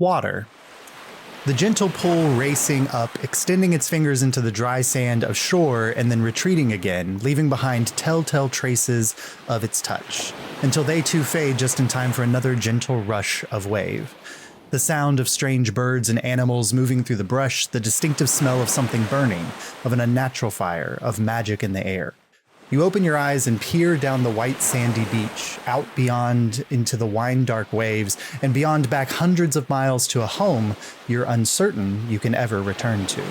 water. The gentle pull racing up, extending its fingers into the dry sand of shore and then retreating again, leaving behind telltale traces of its touch, until they too fade just in time for another gentle rush of wave. The sound of strange birds and animals moving through the brush, the distinctive smell of something burning, of an unnatural fire, of magic in the air. You open your eyes and peer down the white sandy beach, out beyond into the wine-dark waves, and beyond back hundreds of miles to a home you're uncertain you can ever return to.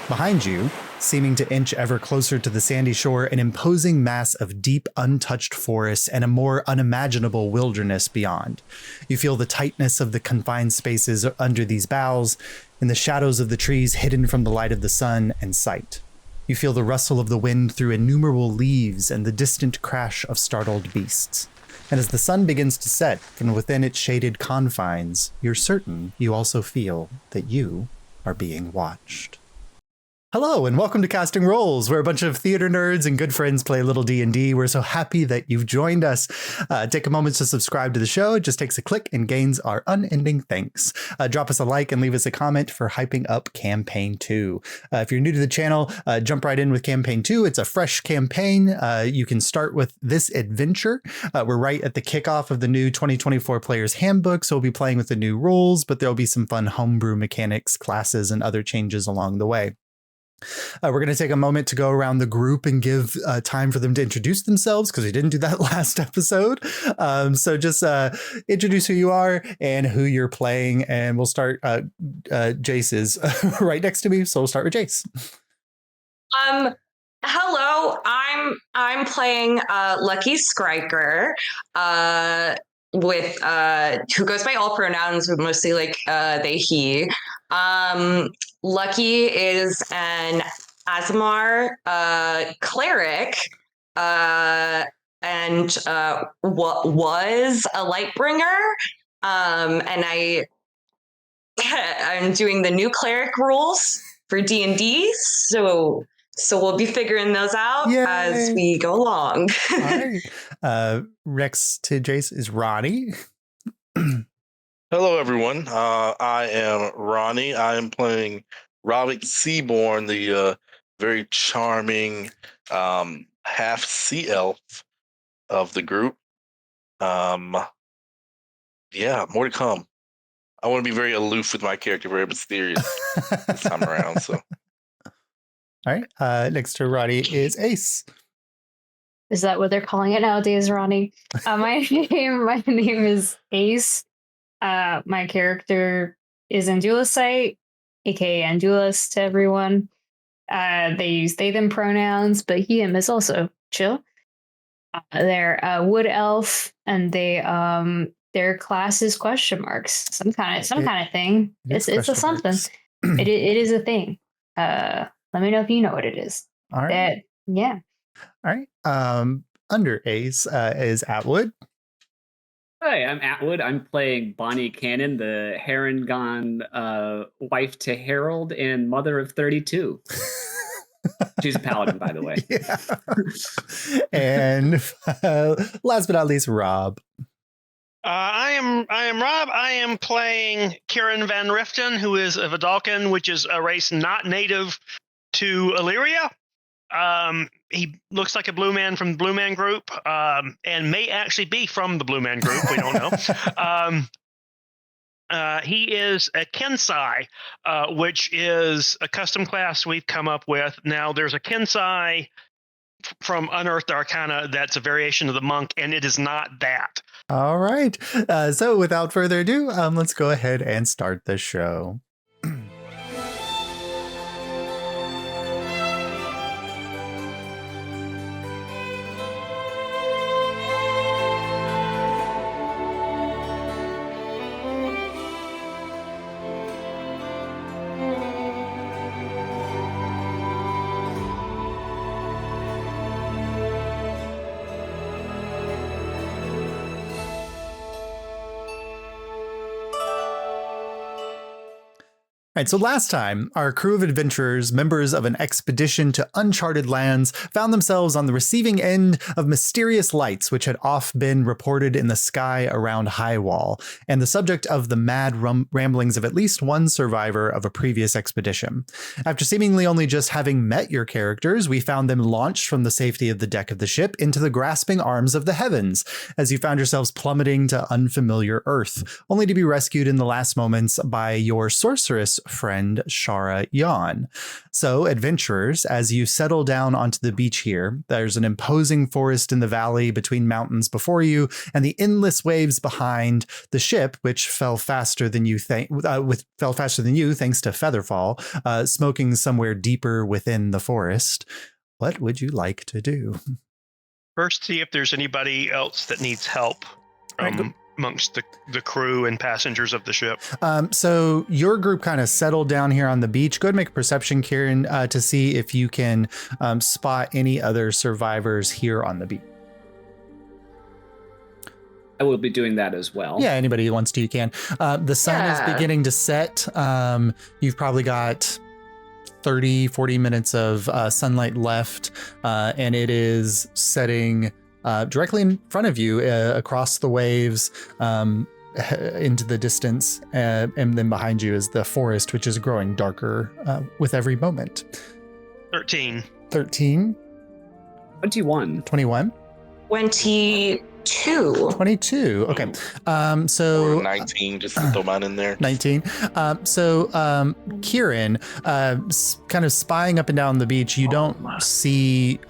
Behind you, seeming to inch ever closer to the sandy shore, an imposing mass of deep, untouched forests and a more unimaginable wilderness beyond. You feel the tightness of the confined spaces under these boughs, and the shadows of the trees hidden from the light of the sun and sight. You feel the rustle of the wind through innumerable leaves and the distant crash of startled beasts. And as the sun begins to set from within its shaded confines, you're certain you also feel that you are being watched. Hello, and welcome to Casting Roles, where a bunch of theater nerds and good friends play a little D&D. We're so happy that you've joined us. Take a moment to subscribe to the show. It just takes a click and gains our unending thanks. Drop us a like and leave us a comment for hyping up Campaign 2. If you're new to the channel, jump right in with Campaign 2. It's a fresh campaign. You can start with this adventure. We're right at the kickoff of the new 2024 Player's Handbook, so we'll be playing with the new rules, but there'll be some fun homebrew mechanics, classes, and other changes along the way. We're going to take a moment to go around the group and give time for them to introduce themselves, because we didn't do that last episode. So just introduce who you are and who you're playing, and we'll start. Jace is right next to me, so we'll start with Jace. Hello, I'm playing Lucky Skriker, with who goes by all pronouns, but mostly like they, he. Lucky is an Azamar cleric, and what was a Lightbringer, and I'm doing the new cleric rules for D&D, so we'll be figuring those out as we go along. All right. Next to Jace is Ronnie. Hello, everyone. I am Ronnie. I am playing Robert Seaborn, the very charming half sea elf of the group. Yeah, more to come. I want to be very aloof with my character, very mysterious this time around. So, all right. Next to Ronnie is Ace. Is that what they're calling it nowadays, Ronnie? My name is Ace. My character is Andulasite, aka Andulas to everyone. They use they them pronouns, but he him is also chill. They're a wood elf, and they their class is question marks. Some kind of thing. It's a something. it is a thing. Let me know if you know what it is. All right. Yeah. All right. Under Ace is Atwood. Hi, I'm Atwood. I'm playing Bonnie Cannon, the Harengon wife to Harold and mother of 32. She's a paladin, by the way. Yeah. And last but not least, Rob. I am Rob. I am playing Kieran Van Riften, who is a Vidalcan, which is a race not native to Illyria. He looks like a Blue Man from the Blue Man Group, and may actually be from the Blue Man Group. We don't know. He is a Kensai, which is a custom class we've come up with. Now, there's a Kensai from Unearthed Arcana that's a variation of the monk, and it is not that. All right. So without further ado, let's go ahead and start the show. right, so last time, our crew of adventurers, members of an expedition to uncharted lands, found themselves on the receiving end of mysterious lights which had oft been reported in the sky around Highwall, and the subject of the mad ramblings of at least one survivor of a previous expedition. After seemingly only just having met your characters, we found them launched from the safety of the deck of the ship into the grasping arms of the heavens, as you found yourselves plummeting to unfamiliar Earth, only to be rescued in the last moments by your sorceress friend, Shara Yan. So, adventurers, as you settle down onto the beach here, there's an imposing forest in the valley between mountains before you, and the endless waves behind the ship, which fell faster than you thanks to Featherfall, smoking somewhere deeper within the forest. What would you like to do? First, see if there's anybody else that needs help amongst the crew and passengers of the ship. So your group kind of settled down here on the beach. Go ahead and make a perception, Kieran, to see if you can spot any other survivors here on the beach. I will be doing that as well. Yeah, anybody who wants to, you can. The sun is beginning to set. You've probably got 30, 40 minutes of sunlight left, and it is setting directly in front of you across the waves into the distance, and then behind you is the forest, which is growing darker with every moment. 13. 13. 21. 21. 22. Okay. So Or 19, just to throw mine in there. 19. Kieran, kind of spying up and down the beach, you don't see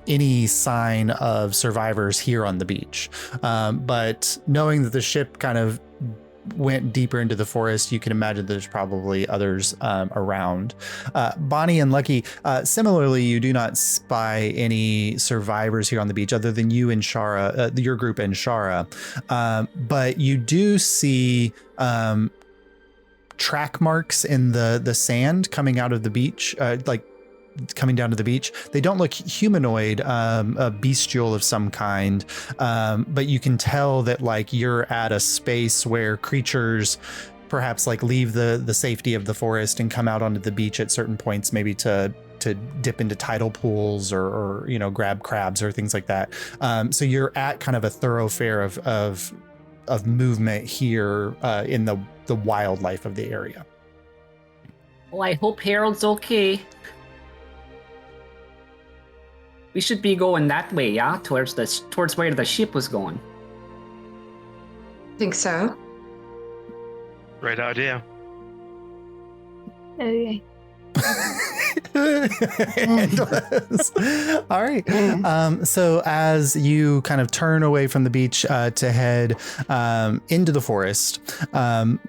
any sign of survivors here on the beach. But knowing that the ship kind of went deeper into the forest, you can imagine there's probably others around. Bonnie and Lucky, similarly, you do not spy any survivors here on the beach other than you and Shara, your group and Shara. But you do see track marks in the sand coming out of the beach, coming down to the beach. They don't look humanoid, a bestial of some kind, but you can tell that like you're at a space where creatures perhaps like leave the safety of the forest and come out onto the beach at certain points, maybe to dip into tidal pools or grab crabs or things like that. So you're at kind of a thoroughfare of movement here in the wildlife of the area. Well, I hope Harold's okay. We should be going that way, yeah? Towards where the ship was going. Think so. Great idea. Okay. All right. So as you kind of turn away from the beach to head into the forest,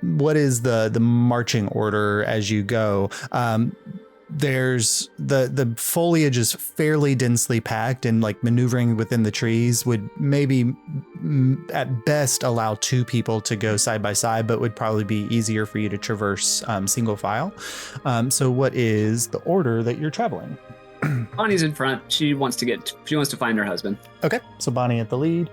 what is the marching order as you go? There's the foliage is fairly densely packed, and like maneuvering within the trees would maybe at best allow two people to go side by side, but would probably be easier for you to traverse single file. So what is the order that you're traveling? Bonnie's in front. She wants to find her husband. Okay, so Bonnie at the lead.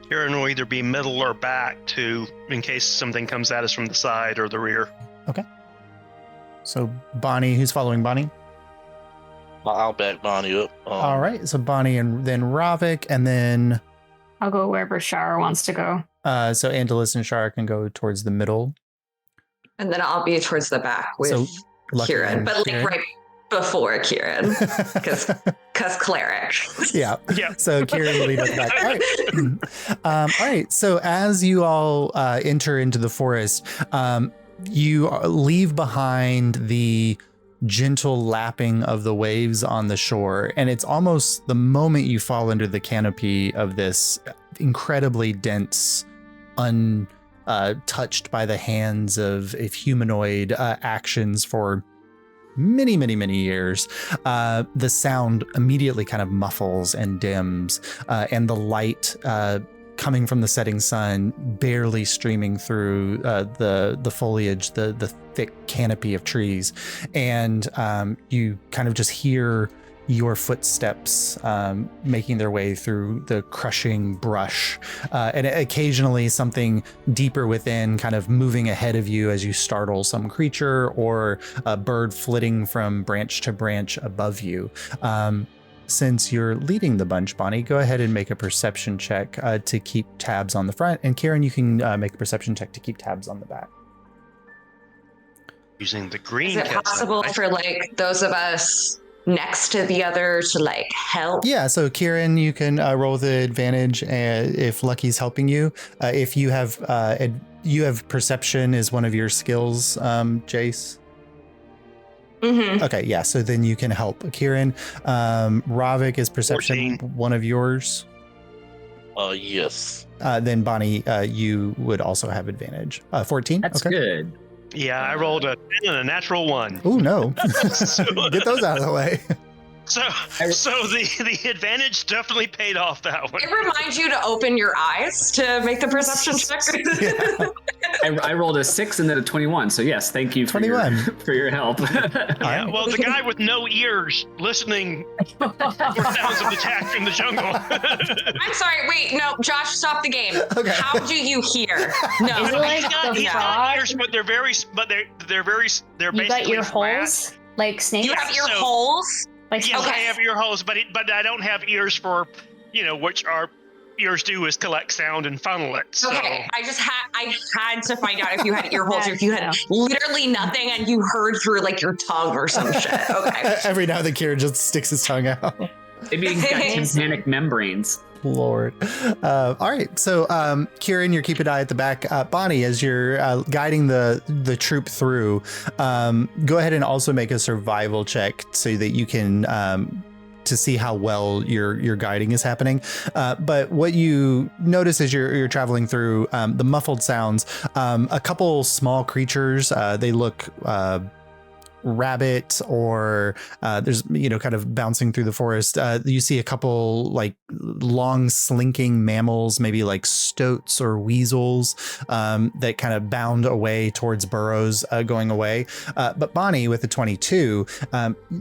Kieran will either be middle or back in case something comes at us from the side or the rear. Okay. So Bonnie, who's following Bonnie? I'll back Bonnie up. All right. So Bonnie and then Ravik, and then I'll go wherever Shara wants to go. so Angelus and Shara can go towards the middle. And then I'll be towards the back with Lucky Kieran, and but like Kieran. right before Kieran, because cleric. Yeah. Yeah. So Kieran will lead us back. All right. So as you all enter into the forest, you leave behind the gentle lapping of the waves on the shore. And it's almost the moment you fall under the canopy of this incredibly dense, untouched by the hands of humanoid actions for many, many, many years, the sound immediately kind of muffles and dims, and the light coming from the setting sun barely streaming through the foliage, the thick canopy of trees. And you kind of just hear your footsteps making their way through the crushing brush, and occasionally something deeper within kind of moving ahead of you as you startle some creature or a bird flitting from branch to branch above you. Since you're leading the bunch, Bonnie, go ahead and make a perception check to keep tabs on the front. And Kieran, you can make a perception check to keep tabs on the back. Using the green. Is it possible for like those of us next to the other to like help? Yeah, so Kieran, you can roll with advantage if Lucky's helping you. If you have perception is one of your skills, Jace. Mm-hmm. Okay, yeah, so then you can help Kieran. Ravik, is perception 14. one of yours? Yes. Then Bonnie, you would also have advantage. 14? That's okay. good. Yeah, I rolled a 10 and a natural 1. Oh, no. So- Get those out of the way. So the advantage definitely paid off that one. It reminds you to open your eyes to make the perception check. Yeah. I rolled a 6 and then a 21. So yes, thank you for 21. for your help. Yeah, well, the guy with no ears listening for sounds of attack from the jungle. I'm sorry. Wait, no, Josh, stop the game. Okay. How do you hear? No, Is it like the he's frog? got ears, but they're You basically got ear flat. holes like snakes. you have ear So- holes. Like Yes, Okay. I have ear holes, but I don't have ears for, which our ears do is collect sound and funnel it. So. Okay, I had to find out if you had ear holes or if you had literally nothing and you heard through like your tongue or some shit. Okay. Every now and then Kieran just sticks his tongue out. Maybe he's got tympanic membranes. Lord. All right. So, Kieran, you're keeping an eye at the back. Bonnie, as you're guiding the troop through, go ahead and also make a survival check so that you can to see how well your guiding is happening. But what you notice as you're traveling through the muffled sounds, a couple small creatures, they look rabbit or there's kind of bouncing through the forest. You see a couple like long slinking mammals, maybe like stoats or weasels, that kind of bound away towards burrows going away. But Bonnie, with the 22,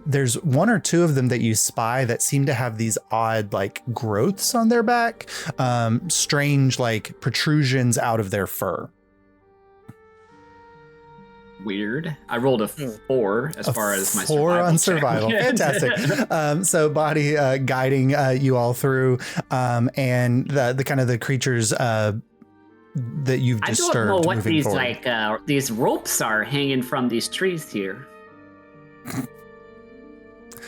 there's one or two of them that you spy that seem to have these odd like growths on their back, strange like protrusions out of their fur. Weird. I rolled a 4 as far as my 4 on survival. survival. Fantastic. So Bonnie guiding you all through, and the kind of the creatures that you've I disturbed. don't know what moving these forward. these ropes are hanging from these trees here.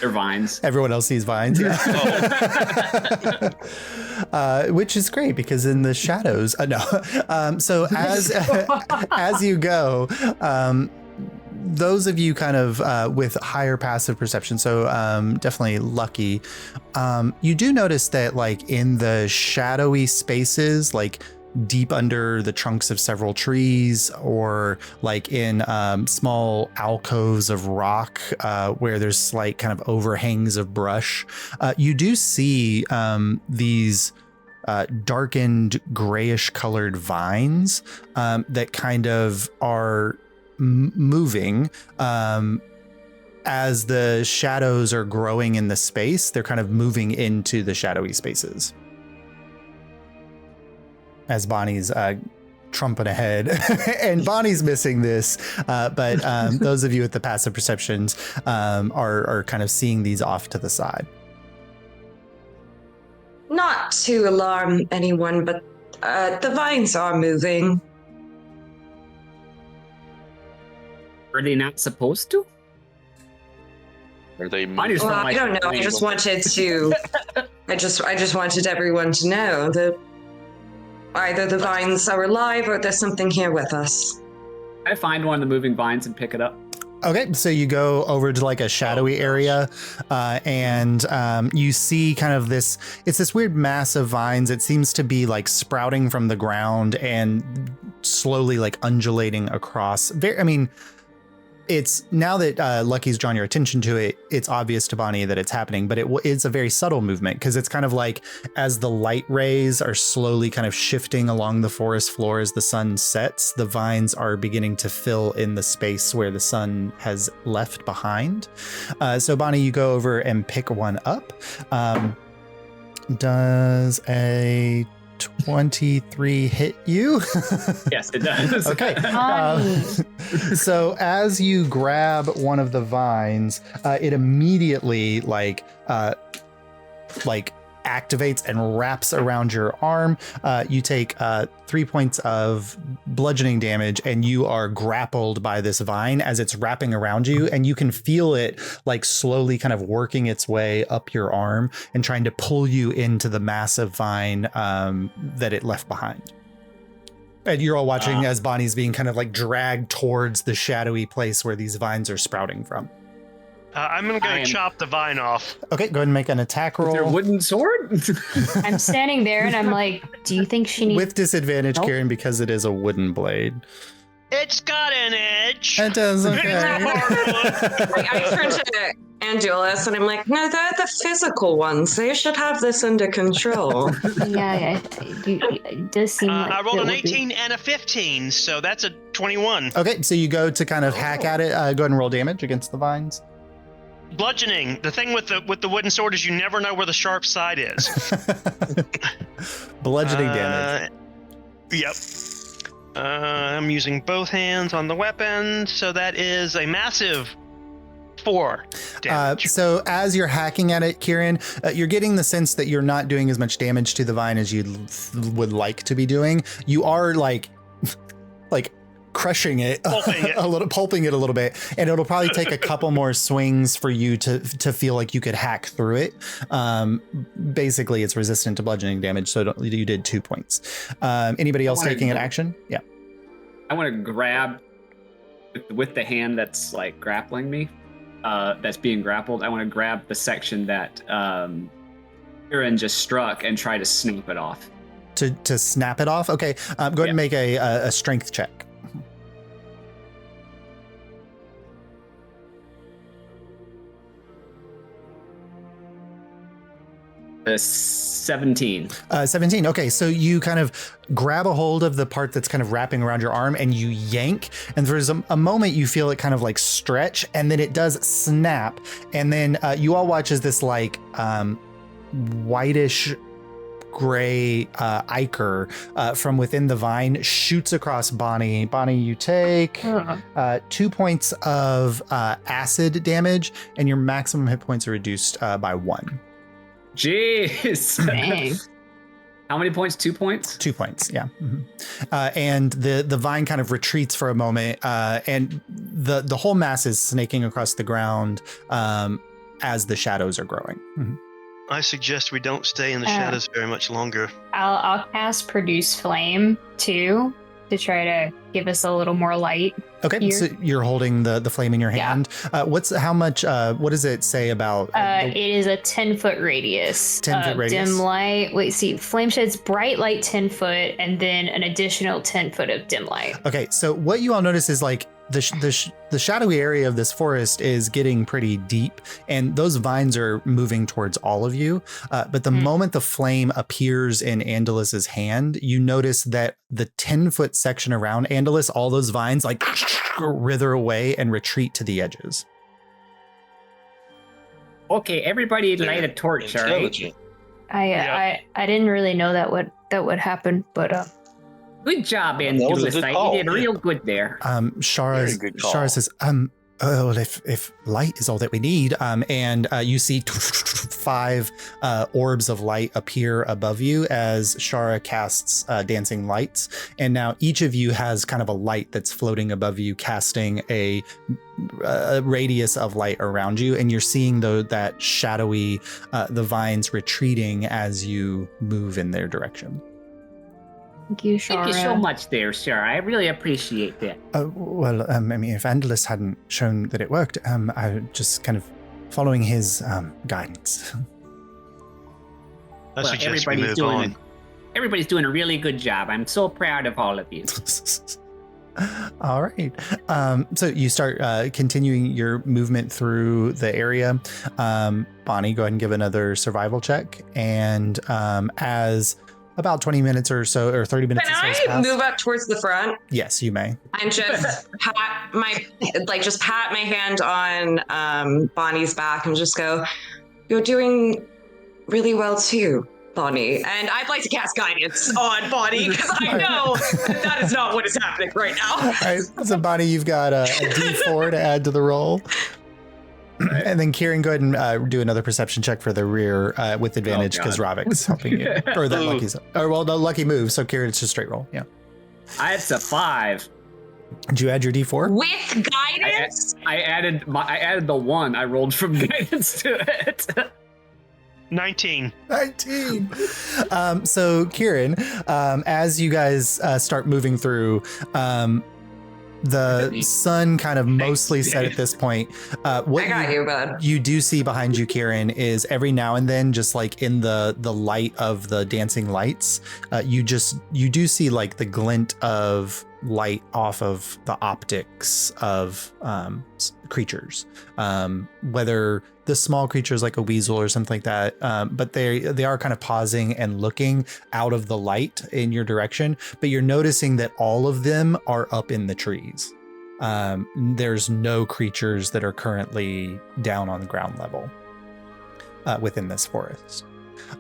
They're vines. Everyone else sees vines, yeah. Which is great because in the shadows, no. So as you go, those of you kind of with higher passive perception, so definitely lucky, you do notice that like in the shadowy spaces, like deep under the trunks of several trees, or like in small alcoves of rock where there's slight kind of overhangs of brush, you do see these darkened grayish colored vines that kind of are moving as the shadows are growing in the space. They're kind of moving into the shadowy spaces. As Bonnie's trumping ahead, and Bonnie's missing this, but those of you with the passive perceptions are kind of seeing these off to the side. Not to alarm anyone, but the vines are moving. Are they not supposed to? Are they Mine is Well, from I my don't know. I just wanted to. I just wanted everyone to know that either the vines are alive or there's something here with us. I find one of the moving vines and pick it up. Okay, so you go over to like a shadowy area, and you see kind of this, it's this weird mass of vines. It seems to be like sprouting from the ground and slowly like undulating across. it's now that Lucky's drawn your attention to it, it's obvious to Bonnie that it's happening, but it's a very subtle movement because it's kind of like as the light rays are slowly kind of shifting along the forest floor as the sun sets, the vines are beginning to fill in the space where the sun has left behind. So Bonnie, you go over and pick one up. Does a 23 hit you? Yes, it does. Okay. So as you grab one of the vines, it immediately like activates and wraps around your arm. You take 3 points of bludgeoning damage, and you are grappled by this vine as it's wrapping around you, and you can feel it like slowly kind of working its way up your arm and trying to pull you into the massive vine that it left behind. And you're all watching as Bonnie's being kind of like dragged towards the shadowy place where these vines are sprouting from. I'm going to go chop the vine off. Okay, go ahead and make an attack roll. Is there a wooden sword? I'm standing there and I'm like, do you think she needs... With disadvantage, Kieran, because it is a wooden blade. It's got an edge. It does, okay. I turn to Angelus and I'm like, no, they're the physical ones. They should have this under control. Yeah, it does seem like... I rolled an 18 and a 15, so that's a 21. Okay, so you go to kind of hack at it. Go ahead and roll damage against the vines. Bludgeoning. The thing with the wooden sword is you never know where the sharp side is. Bludgeoning damage. Yep. I'm using both hands on the weapon, so that is a massive 4 damage. So as you're hacking at it, Kieran, you're getting the sense that you're not doing as much damage to the vine as you would like to be doing. You are like crushing it, pulping it a little bit, and it'll probably take a couple more swings for you to feel like you could hack through it. Basically, it's resistant to bludgeoning damage, so you did 2 points. Anybody else taking an action? Yeah. I want to grab with the hand that's like grappling me, that's being grappled. I want to grab the section that Kieran just struck and try to snap it off. To snap it off? Okay. Go ahead and make a strength check. 17. 17. Okay, so you kind of grab a hold of the part that's kind of wrapping around your arm and you yank, and there's a moment you feel it kind of like stretch, and then it does snap, and then you all watch as this like whitish gray ichor from within the vine shoots across Bonnie. Bonnie, you take 2 points of acid damage, and your maximum hit points are reduced by 1. Jeez. Dang. How many points? 2 points? 2 points, yeah. Mm-hmm. And the vine kind of retreats for a moment, and the whole mass is snaking across the ground as the shadows are growing. Mm-hmm. I suggest we don't stay in the shadows very much longer. I'll cast Produce Flame too to try to give us a little more light. Okay, here. so you're holding the flame in your hand. What does it say about? It is a 10-foot radius. 10-foot radius. Dim light. Wait, see, flame sheds bright light 10 foot, and then an additional 10 foot of dim light. Okay, so what you all notice is like the shadowy area of this forest is getting pretty deep, and those vines are moving towards all of you. But the moment the flame appears in Andalus's hand, you notice that the 10-foot section around Andalus, all those vines like wither away and retreat to the edges. Okay, everybody light a torch, all right? I didn't really know that would happen, but Good job, That was a Andulus. good You call. did real good there. Shara says, well, if light is all that we need, and you see 5 orbs of light appear above you as Shara casts dancing lights, and now each of you has kind of a light that's floating above you, casting a radius of light around you, and you're seeing that shadowy the vines retreating as you move in their direction. thank you, Shara. Thank you so much there, Shara. I really appreciate that. Well, I mean, if Andalus hadn't shown that it worked, I was just kind of following his guidance. I suggest we move on. Everybody's doing a really good job. I'm so proud of all of you. All right. So you start continuing your movement through the area. Bonnie, go ahead and give another survival check. And as about 20 minutes or so, or 30 minutes. Can I move up towards the front? Yes, you may. And just pat my hand on Bonnie's back and just go, "You're doing really well too, Bonnie." And I'd like to cast guidance on Bonnie because I know that is not what is happening right now. All right. So Bonnie, you've got a D4 to add to the roll. And then Kieran, go ahead and do another perception check for the rear with advantage because Ravik's helping you. Or that lucky's, or well, the lucky move. So Kieran, it's just straight roll. Yeah. It's a 5. Did you add your D4? With guidance? I added the 1 I rolled from guidance to it. 19. So Kieran, as you guys start moving through, the sun kind of mostly set at this point. What I got you, bud. You do see behind you, Kieran, is every now and then, just like in the light of the dancing lights, you do see like the glint of light off of the optics of creatures, whether the small creatures like a weasel or something like that, but they are kind of pausing and looking out of the light in your direction, but you're noticing that all of them are up in the trees. There's no creatures that are currently down on ground level within this forest.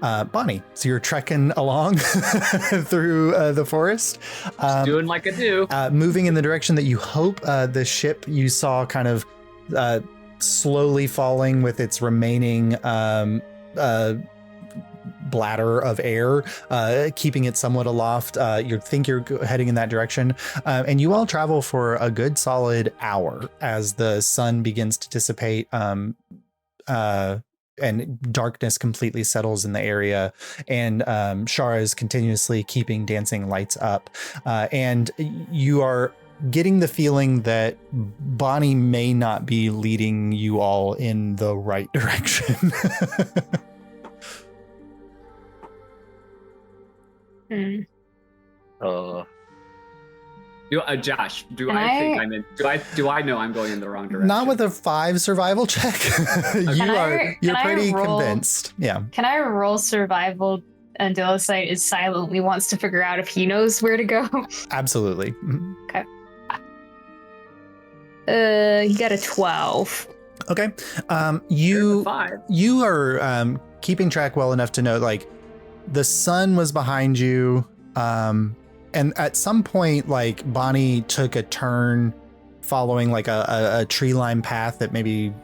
Bonnie, so you're trekking along through the forest. Doing like I do. Moving in the direction that you hope the ship you saw kind of slowly falling with its remaining bladder of air, keeping it somewhat aloft. You think you're heading in that direction. And you all travel for a good solid hour as the sun begins to dissipate. And darkness completely settles in the area, and Shara is continuously keeping dancing lights up, and you are getting the feeling that Bonnie may not be leading you all in the right direction. Josh, do I know I'm going in the wrong direction? Not with a 5 survival check. You're pretty convinced. Yeah. Can I roll survival? And Dilicite is silently wants to figure out if he knows where to go. Absolutely. Okay. He got a 12. Okay. You are keeping track well enough to know, like, the sun was behind you. And at some point, like, Bonnie took a turn following like a tree line path that maybe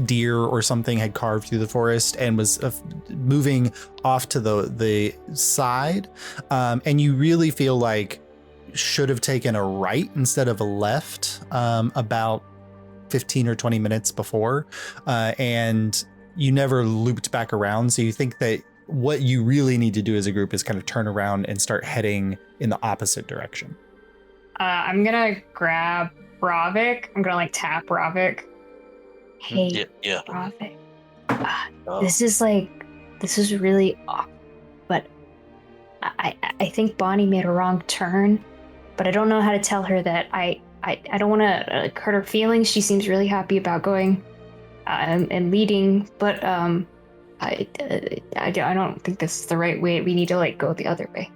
deer or something had carved through the forest, and was moving off to the side. And you really feel like should have taken a right instead of a left about 15 or 20 minutes before. And you never looped back around. So you think that what you really need to do as a group is kind of turn around and start heading in the opposite direction. I'm gonna grab Ravik. I'm gonna like tap Ravik. Hey, yeah. Ravik. This is really off, but I think Bonnie made a wrong turn, but I don't know how to tell her that. I don't want to hurt her feelings. She seems really happy about going and leading, but I don't think this is the right way. We need to like go the other way.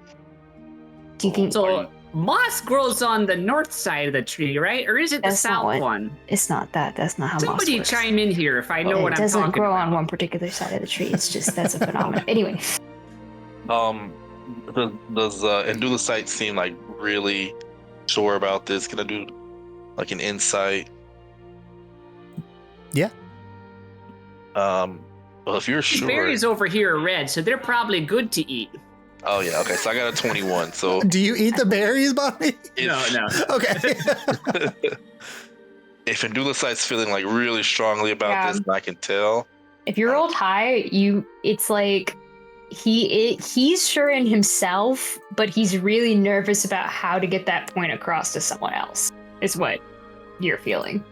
Do you think so? Moss grows on the north side of the tree, right? Or is it the south one? It's not that. That's not how Somebody moss works. chime in here if I know what I'm talking about. It doesn't grow on one particular side of the tree. It's just that's a phenomenon. Anyway. Does Andulicite seem like really sure about this? Can I do like an insight? Yeah. Well, if you're sure. These berries over here are red, so they're probably good to eat. Oh yeah, okay. So I got a 21. So do you eat the berries, Bonnie? No. Okay. If Andulicite's feeling like really strongly about this, and I can tell. If you rolled high, it's like he's sure in himself, but he's really nervous about how to get that point across to someone else. Is what you're feeling.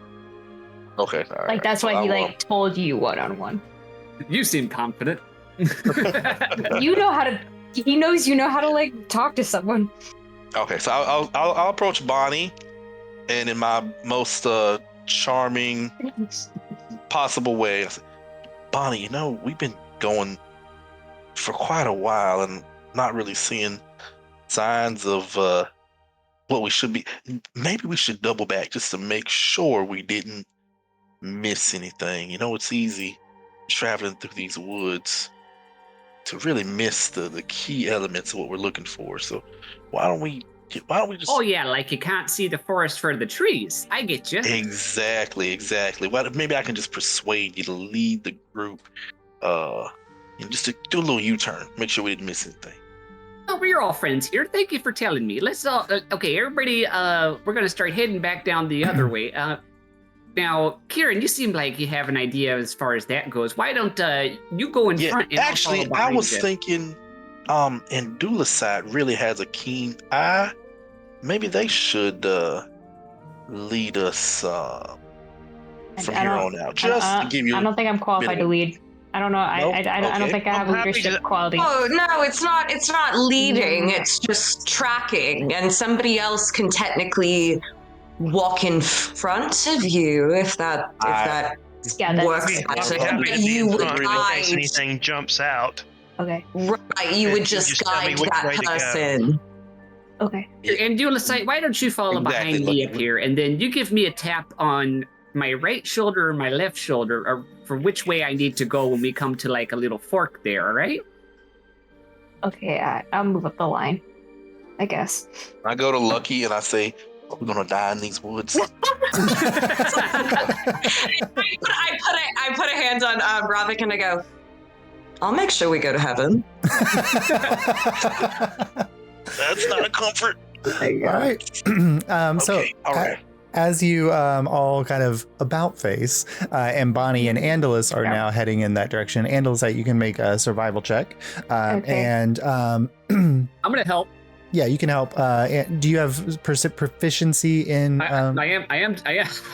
Okay. All right. Like that's why he told you one-on-one. You seem confident. You know how to. He knows you know how to like talk to someone. Okay, so I'll approach Bonnie And in my most charming possible way, I said, Bonnie, you know, we've been going for quite a while and not really seeing signs of what we should be. Maybe we should double back just to make sure we didn't miss anything. You know, it's easy traveling through these woods to really miss the key elements of what we're looking for. So why don't we just... Oh yeah, like you can't see the forest for the trees. I get you. Exactly. Well, maybe I can just persuade you to lead the group, and just to do a little U-turn, make sure we didn't miss anything. Oh, we're all friends here. Thank you for telling me. Let's all. Okay, everybody. We're gonna start heading back down the other way. Now, Kieran, you seem like you have an idea as far as that goes. Why don't you go in front? And actually, I'll follow I behind was you. thinking, Andula's side really has a keen eye. Maybe they should lead us from here on out. Just to give you. I don't think I'm qualified to lead. I don't know. No? I don't Okay. think I have I'm happy leadership to- quality. Oh no, it's not leading. Yeah. It's just tracking, and somebody else can technically walk in front of you if that Yeah, that's works. I'd be better. happy to be You in would front in case guide. anything jumps out. okay. Right, you would You just just tell me guide which that way to go. person. Okay. And Dualisite, why don't you follow Exactly, behind me look- up here, and then you give me a tap on my right shoulder or my left shoulder, or for which way I need to go when we come to like a little fork there. All right? Okay. I'll move up the line, I guess. I go to Lucky and I say, we're gonna die in these woods. I put a hand on Ravik and I go, I'll make sure we go to heaven. That's not a comfort. All right. So Okay, all right. as you all kind of about face, and Bonnie and Andalus are Yeah. now heading in that direction. Andalus, you can make a survival check. Okay. And I'm gonna help. yeah, you can help. Do you have proficiency in... I am.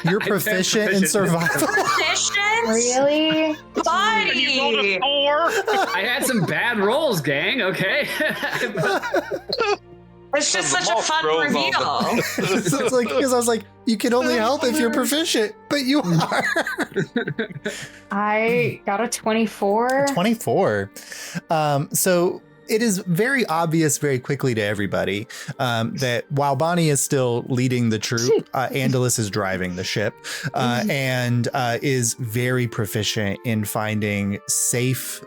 you're I'm proficient in survival? Proficient? Really? And you rolled Buddy! a 4. I had some bad rolls, gang. Okay. It's just The such a moth fun grows on reveal. It's like, because I was like, you can only help if you're proficient, but you are. I got a 24. 24. So it is very obvious very quickly to everybody that while Bonnie is still leading the troop, Andalus is driving the ship and is very proficient in finding safe,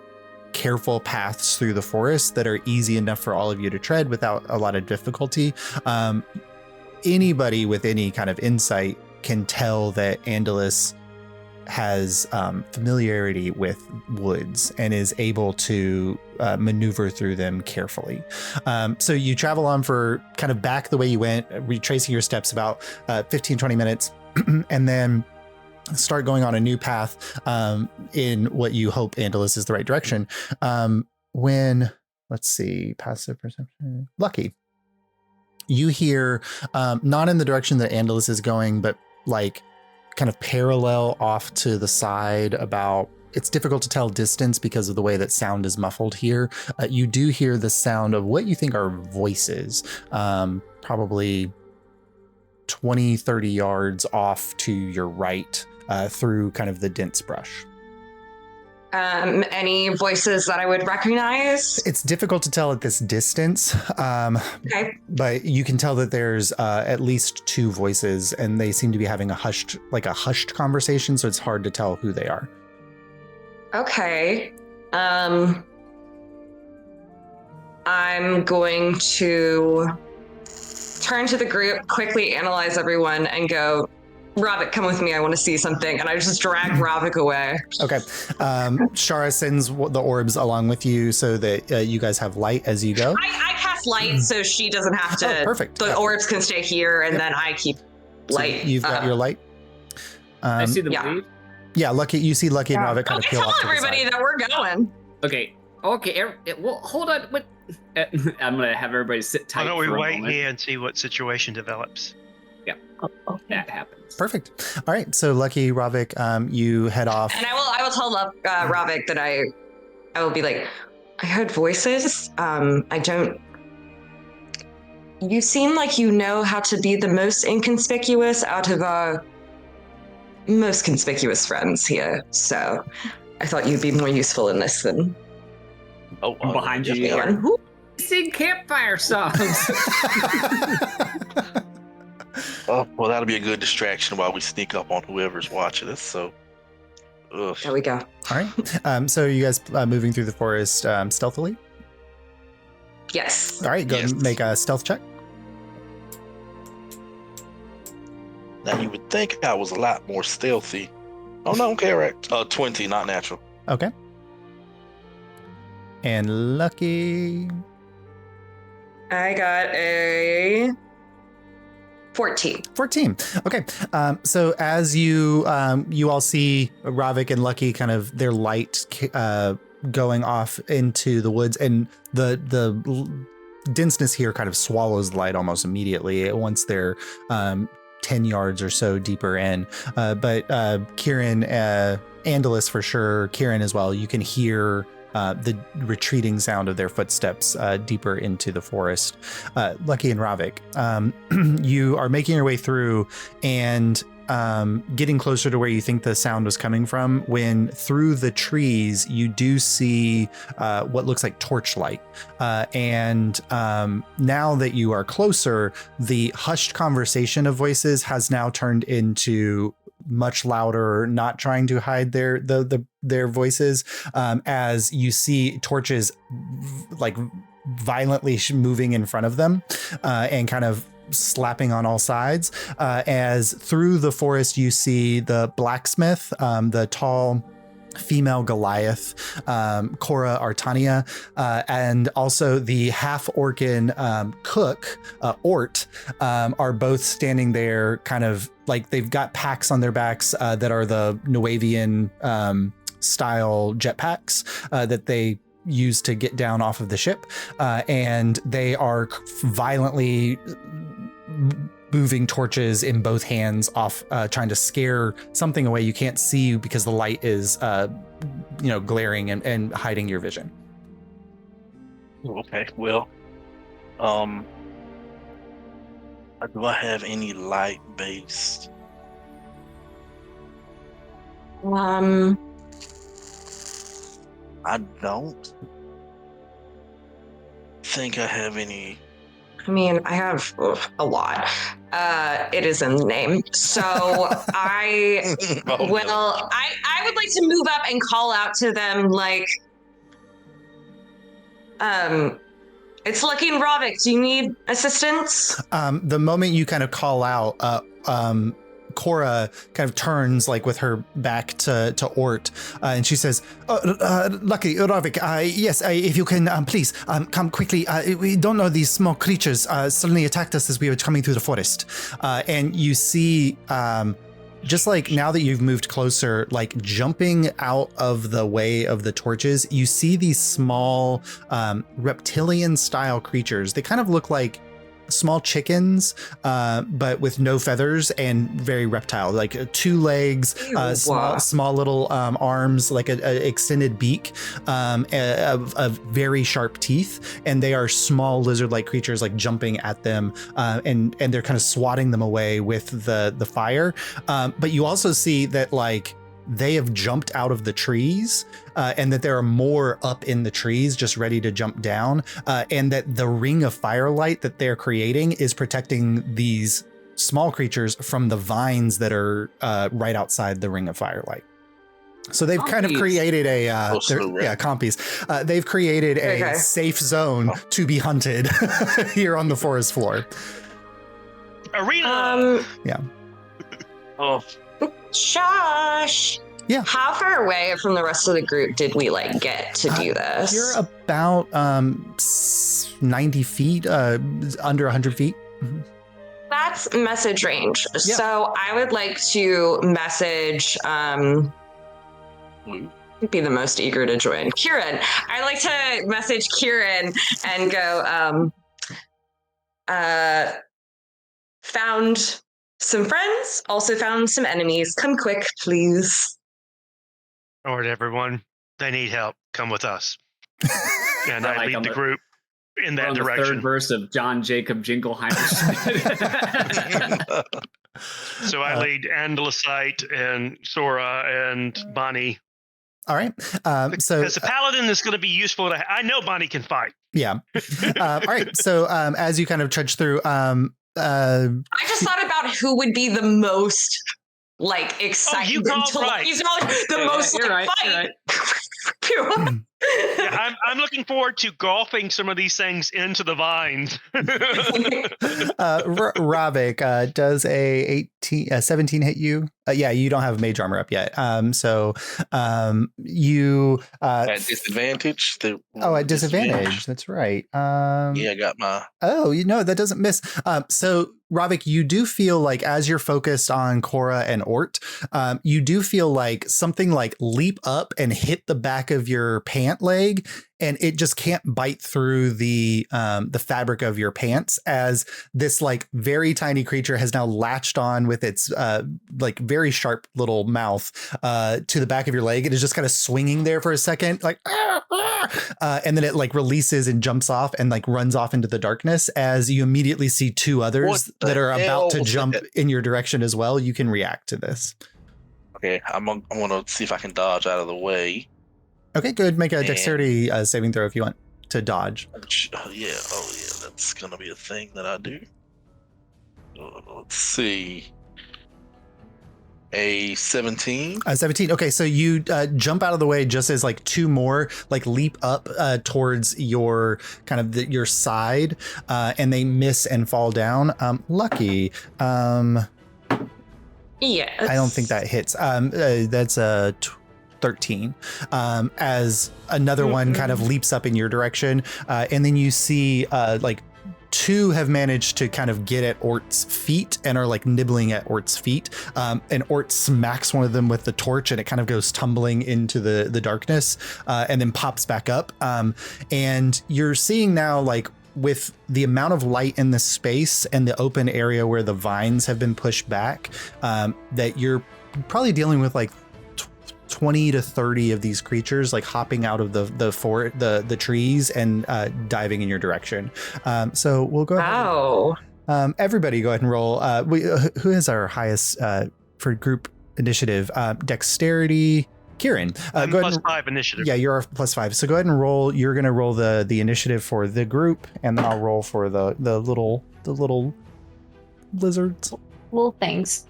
careful paths through the forest that are easy enough for all of you to tread without a lot of difficulty. Anybody with any kind of insight can tell that Andalus has familiarity with woods and is able to maneuver through them carefully. So you travel on for kind of back the way you went, retracing your steps about 15, 20 minutes, and then start going on a new path in what you hope Andalus is the right direction. When, let's see, passive perception, Lucky, you hear, not in the direction that Andalus is going, but like kind of parallel off to the side about, it's difficult to tell distance because of the way that sound is muffled here. You do hear the sound of what you think are voices, probably 20, 30 yards off to your right, through kind of the dense brush. Any voices that I would recognize? It's difficult to tell at this distance, Okay. but you can tell that there's at least two voices, and they seem to be having a hushed conversation, so it's hard to tell who they are. Okay. I'm going to turn to the group, quickly analyze everyone, and go, Ravik, come with me. I want to see something. And I just drag Ravik away. Okay. Shara sends the orbs along with you so that you guys have light as you go. I cast light so she doesn't have to. Oh, perfect. The orbs can stay here, and then I keep So light. you've got your light. I see them yeah. leave. Yeah, Lucky. You see Lucky and Yeah. Ravik kind of Okay, peel tell off to the everybody side. that we're going. Okay. Well, hold on. What? I'm gonna have everybody sit Why tight don't we for a wait moment. here and see what situation develops? Oh, okay. That happens. Perfect. All right. So Lucky, Ravik, you head off. And I will tell Ravik that I will be like, I heard voices. I don't. You seem like you know how to be the most inconspicuous out of our most conspicuous friends here. So I thought you'd be more useful in this than Behind you, you me hear, one. Who- Sing campfire songs. Oh, well, that'll be a good distraction while we sneak up on whoever's watching us. So, ugh. There we go. All right. So you guys moving through the forest stealthily? Yes. All right. Go Yes. make a stealth check. Now you would think I was a lot more stealthy. Oh no, okay, right. 20, not natural. Okay. And Lucky. I got a 14. 14. Okay. So as you you all see Ravik and Lucky kind of their light going off into the woods, and the denseness here kind of swallows the light almost immediately once they're 10 yards or so deeper in. But Kieran, Andalus for sure, Kieran as well, you can hear the retreating sound of their footsteps deeper into the forest. Lucky and Ravik, you are making your way through and getting closer to where you think the sound was coming from, when through the trees you do see what looks like torchlight. And now that you are closer, the hushed conversation of voices has now turned into much louder, not trying to hide their voices, as you see torches like violently moving in front of them and kind of slapping on all sides. As through the forest you see the blacksmith, the tall female Goliath, Cora Artania, and also the half-orcan cook, Ort, are both standing there kind of like they've got packs on their backs that are the Nuavian style jetpacks that they use to get down off of the ship. And they are violently moving torches in both hands off, trying to scare something away. You can't see you because the light is, glaring and hiding your vision. Okay, well, do I have any light-based? I don't think I have any. I mean, I have a lot. It is in the name. So I Oh, will. no. I would like to move up and call out to them, like, it's Lucky and Ravik. Do you need assistance? The moment you kind of call out, Cora kind of turns like with her back to Ort, and she says, Lucky, Ravik, yes, if you can, please, come quickly. We don't know, these small creatures suddenly attacked us as we were coming through the forest. And you see, just like now that you've moved closer, like jumping out of the way of the torches, you see these small reptilian style creatures. They kind of look like small chickens, but with no feathers and very reptile, like 2 legs, small little arms, like a extended beak, of very sharp teeth, and they are small lizard-like creatures, like jumping at them, and they're kind of swatting them away with the fire. But you also see that like they have jumped out of the trees, and that there are more up in the trees just ready to jump down, and that the ring of firelight that they're creating is protecting these small creatures from the vines that are right outside the ring of firelight. So they've kind of created a compies. They've created a safe zone to be hunted here on the forest floor. Arena. Yeah. Oh, Josh. Yeah. How far away from the rest of the group did we like get to do this? You're about 90 feet, under 100 feet. Mm-hmm. That's message range. Yeah. So I would like to message be the most eager to join. Kieran. I'd like to message Kieran and go, found some friends, also found some enemies. Come quick, please. All right, everyone. They need help. Come with us. And I lead the group. in We're that on the direction. third verse of John Jacob Jingleheimer. So I lead Andalosite and Sora and Bonnie. All right. So Because the paladin is going to be useful to. I know Bonnie can fight. yeah. All right. So as you kind of trudge through, I just thought about who would be the most like excited. you called to, right. He's not the Yeah, most you're like, right, you're fight. Yeah, I'm looking forward to golfing some of these things into the vines. Ravik, does a 17 hit you? Yeah, you don't have mage armor up yet. You At disadvantage. at disadvantage. That's right. Yeah, I got my. Oh, that doesn't miss. So Ravik, you do feel like as you're focused on Cora and Ort, you do feel like something like leap up and hit the back of your pant leg, and it just can't bite through the fabric of your pants, as this like very tiny creature has now latched on with its like very sharp little mouth to the back of your leg. It is just kind of swinging there for a second, like and then it like releases and jumps off and like runs off into the darkness. As you immediately see two others that are about to jump in your direction as well. You can react to this. Okay, I'm gonna see if I can dodge out of the way. Okay, good. Make a dexterity saving throw if you want to dodge. Oh yeah, that's gonna be a thing that I do. Let's see. A 17. 17. Okay, so you jump out of the way just as like two more like leap up towards your kind of your side, and they miss and fall down. Lucky. Yes. I don't think that hits. That's a 13. As another one kind of leaps up in your direction, and then you see like two have managed to kind of get at Ort's feet and are like nibbling at Ort's feet. And Ort smacks one of them with the torch, and it kind of goes tumbling into the darkness, and then pops back up. And you're seeing now, like, with the amount of light in the space and the open area where the vines have been pushed back, that you're probably dealing with like 20 to 30 of these creatures like hopping out of the trees and diving in your direction. So we'll go ahead. Wow. Everybody go ahead and roll. Who is our highest for group initiative? Dexterity. Kieran, I'm go ahead plus and, 5 initiative. Yeah, you're +5. So go ahead and roll. You're going to roll the initiative for the group, and then I'll roll for the little lizards. Little things.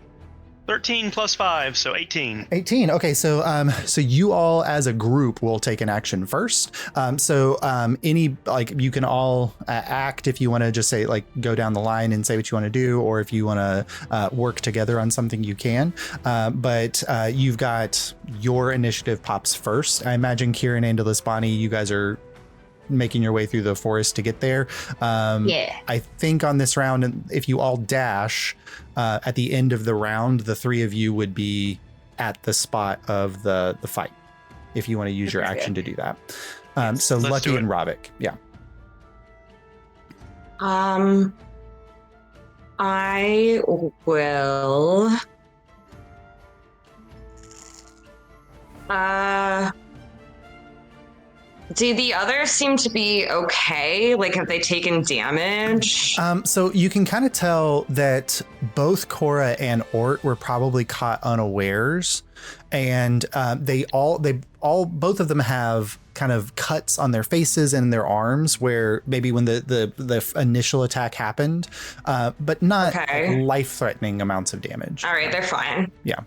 13 plus 5, so 18. 18. Okay, so you all as a group will take an action first. Any like you can all act if you want to just say like go down the line and say what you want to do, or if you want to work together on something, you can. But you've got your initiative pops first. I imagine Kieran and Bonnie, you guys are making your way through the forest to get there. Yeah. I think on this round, if you all dash at the end of the round, the three of you would be at the spot of the fight if you want to use your action to do that. So let's Lucky do it. and Ravik. Yeah. I will. Do the others seem to be okay? Like, have they taken damage? So you can kind of tell that both Cora and Ort were probably caught unawares, and both of them have kind of cuts on their faces and their arms where maybe when the initial attack happened, but not life-threatening amounts of damage. All right, they're fine. Yeah.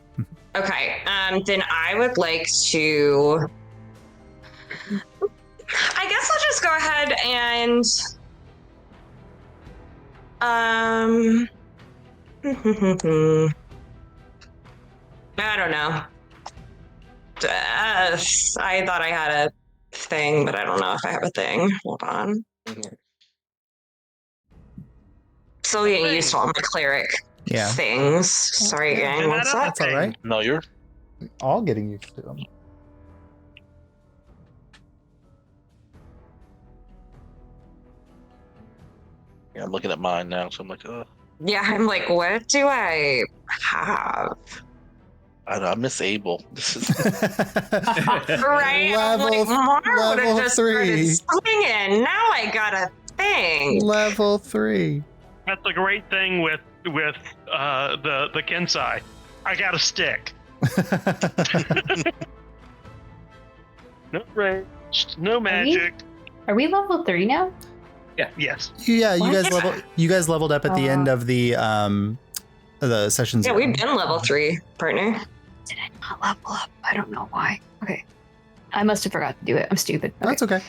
Okay. Then I would like to. I guess I'll just go ahead and I don't know. I thought I had a thing, but I don't know if I have a thing. Hold on. Still getting used to all my cleric things. Sorry, gang. What's up? That's all right. No, you're All getting used to them. Yeah, I'm looking at mine now, so I'm like, Yeah, I'm like, what do I have? I miss Abel. This is Right? I'm like, Mara would have just started swinging. Now I gotta Thanks. Level 3. That's the great thing with the Kensai. I got a stick. No ranged, no magic. Are we level 3 now? Yes. Yeah, you What? guys leveled up at the end of the sessions. Yeah, we've been level 3, partner. Did I not level up? I don't know why. Okay. I must have forgot to do it. I'm stupid. Okay. That's okay.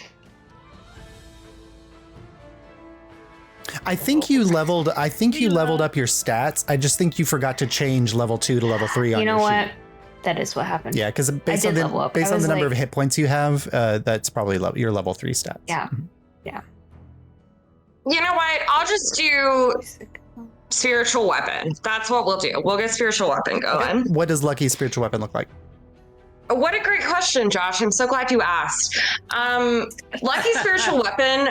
I think you leveled up your stats. I just think you forgot to change level 2 to level 3 on You know your what? sheet. That is what happened. Yeah, because based on did level up. I the was number like- of hit points you have, that's probably your level 3 stats. Yeah. You know what? I'll just do spiritual weapon. That's what we'll do. We'll get spiritual weapon going. What does Lucky's spiritual weapon look like? What a great question, Josh. I'm so glad you asked. Lucky's spiritual weapon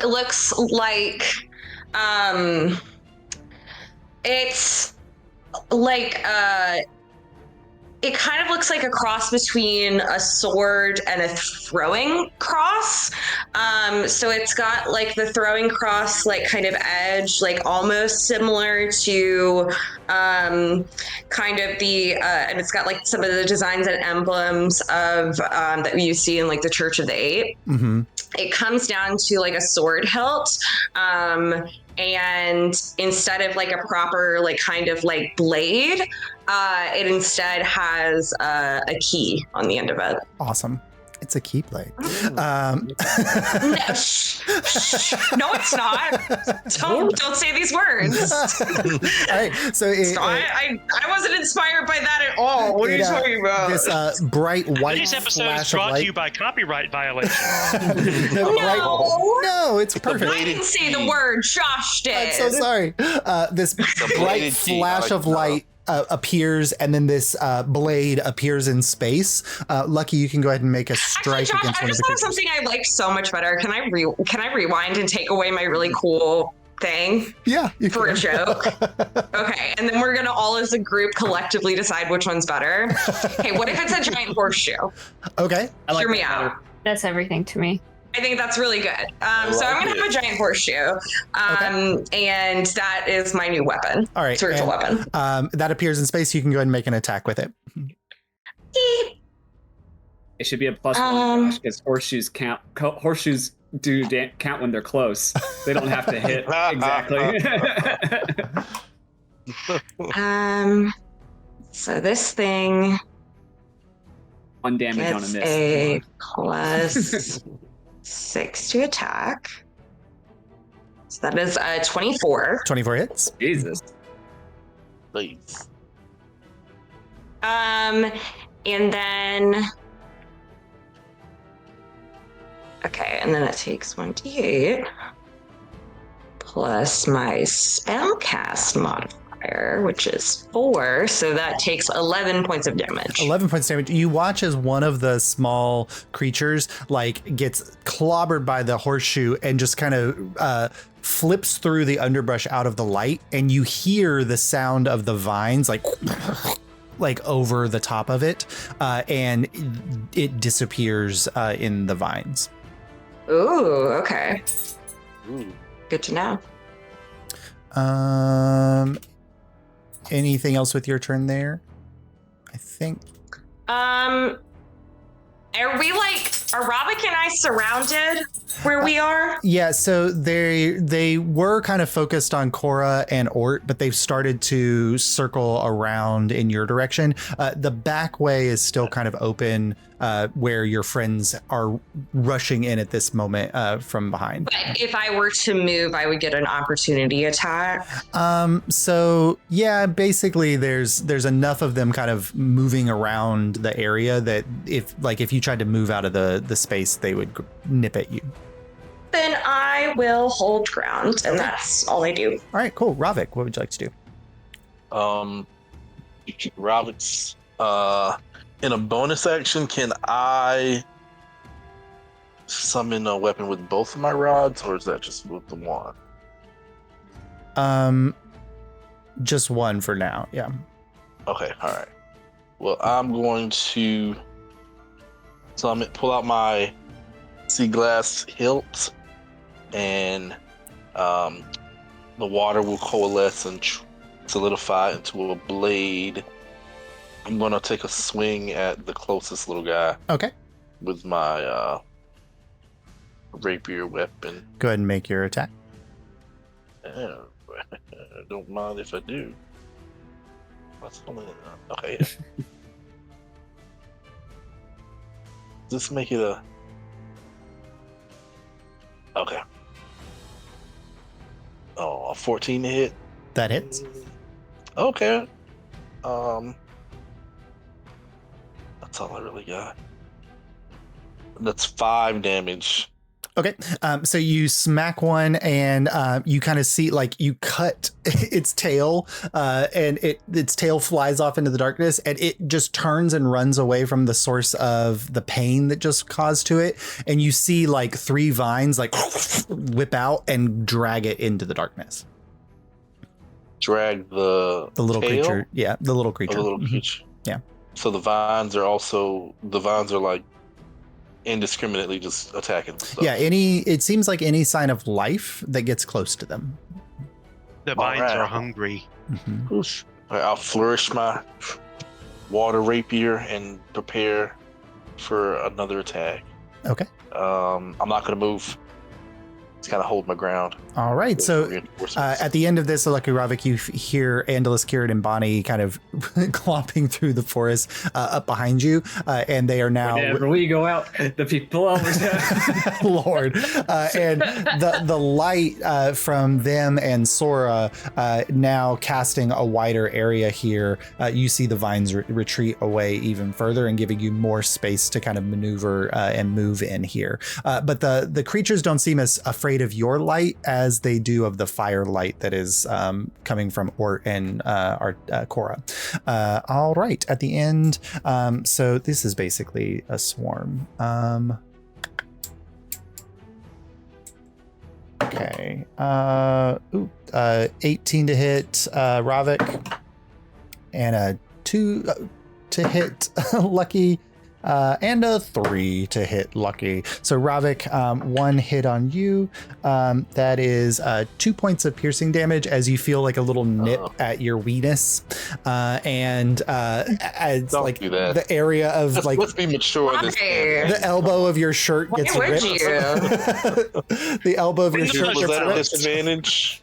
looks like it's like it kind of looks like a cross between a sword and a throwing cross. So it's got like the throwing cross, like kind of edge, like almost similar to kind of the, and it's got like some of the designs and emblems of that you see in like the Church of the Eight. Mm-hmm. It comes down to like a sword hilt. And instead of like a proper like kind of like blade, it instead has a key on the end of it. Awesome. It's a keyblade. No, no, it's not. Don't say these words. All right, so I wasn't inspired by that at all. What are you talking about? This bright white This episode flash is of brought light. to you by copyright violation. No, it's perfect. I didn't say the word. Josh did. I'm so sorry. This bright flash of light appears, and then this blade appears in space. Lucky, you can go ahead and make a strike Actually, Josh, against I one of just the thought of creatures. something I like so much better. Can I rewind and take away my really cool thing Yeah, you for a can. joke? Okay, and then we're gonna all as a group collectively decide which one's better. Okay, what if it's a giant horseshoe? Okay. Hear me out. That's everything to me. I think that's really good. So I'm gonna have a giant horseshoe, and that is my new weapon. All right. Spiritual and, weapon. that appears in space. You can go ahead and make an attack with it. It should be a plus one, Josh, because horseshoes count. Horseshoes do count when they're close. They don't have to hit exactly. So this thing One damage on a gets miss. a plus 6 to attack. So that is 24. 24 hits. Jesus. Please. And then okay, and then it takes 1d8 plus my spellcast modifier, which is 4, so that takes 11 points of damage. 11 points damage. You watch as one of the small creatures like gets clobbered by the horseshoe and just kind of flips through the underbrush out of the light, and you hear the sound of the vines like over the top of it, and it disappears in the vines. Ooh, okay. Ooh. Good to know. Anything else with your turn there? I think. Are Robik and I surrounded where we are? Yeah, so they were kind of focused on Cora and Ort, but they've started to circle around in your direction. The back way is still kind of open, where your friends are rushing in at this moment from behind. But if I were to move, I would get an opportunity attack. So yeah, basically there's enough of them kind of moving around the area that if you tried to move out of the space, they would nip at you. Then I will hold ground, and that's all I do. All right, cool. Ravik, what would you like to do? Robert's in a bonus action, can I summon a weapon with both of my rods, or is that just with the one? Just one for now. Yeah. Okay, all right. Well, I'm going to pull out my sea glass hilt and The water will coalesce and solidify into a blade. I'm gonna take a swing at the closest little guy Okay. with my rapier weapon. Go ahead and make your attack. Don't mind if I do. What's only okay. Just make it a okay. Oh, a 14 to hit. That hits. Okay. That's all I really got. That's 5 damage. Okay, so you smack one, and you kind of see like you cut its tail, and its tail flies off into the darkness, and it just turns and runs away from the source of the pain that just caused to it. And you see like 3 vines like whip out and drag it into the darkness. Drag the little tail? creature, yeah, the little creature. The little Mhm. creature. Yeah. So the vines are like indiscriminately just attacking stuff. Yeah, it seems like any sign of life that gets close to them. The vines Alright. are hungry. Mhm. Whoosh. All right, I'll flourish my water rapier and prepare for another attack. Okay. I'm not gonna move. Just kind of hold my ground. All right. So Reinforcements. at the end of this, Lucky Ravik, you hear Andalus, Kieran, and Bonnie kind of clomping through the forest up behind you, and they are now. Whenever we go out, the people always have. Lord, and the light from them and Sora now casting a wider area here. You see the vines retreat away even further and giving you more space to kind of maneuver and move in here. But the creatures don't seem as afraid of your light as they do of the firelight that is coming from Ort and our Cora. All right, at the end, so this is basically a swarm. Okay. 18 to hit Ravik, and a 2 to hit Lucky, and a 3 to hit Lucky. So Ravik, 1 hit on you. That is 2 points of piercing damage as you feel like a little nip at your weenus, and as Don't like do that. the area of like Let's be mature. This Why? the elbow of your shirt Why gets would ripped. you? The elbow of your Was shirt was gets that a ripped. disadvantage?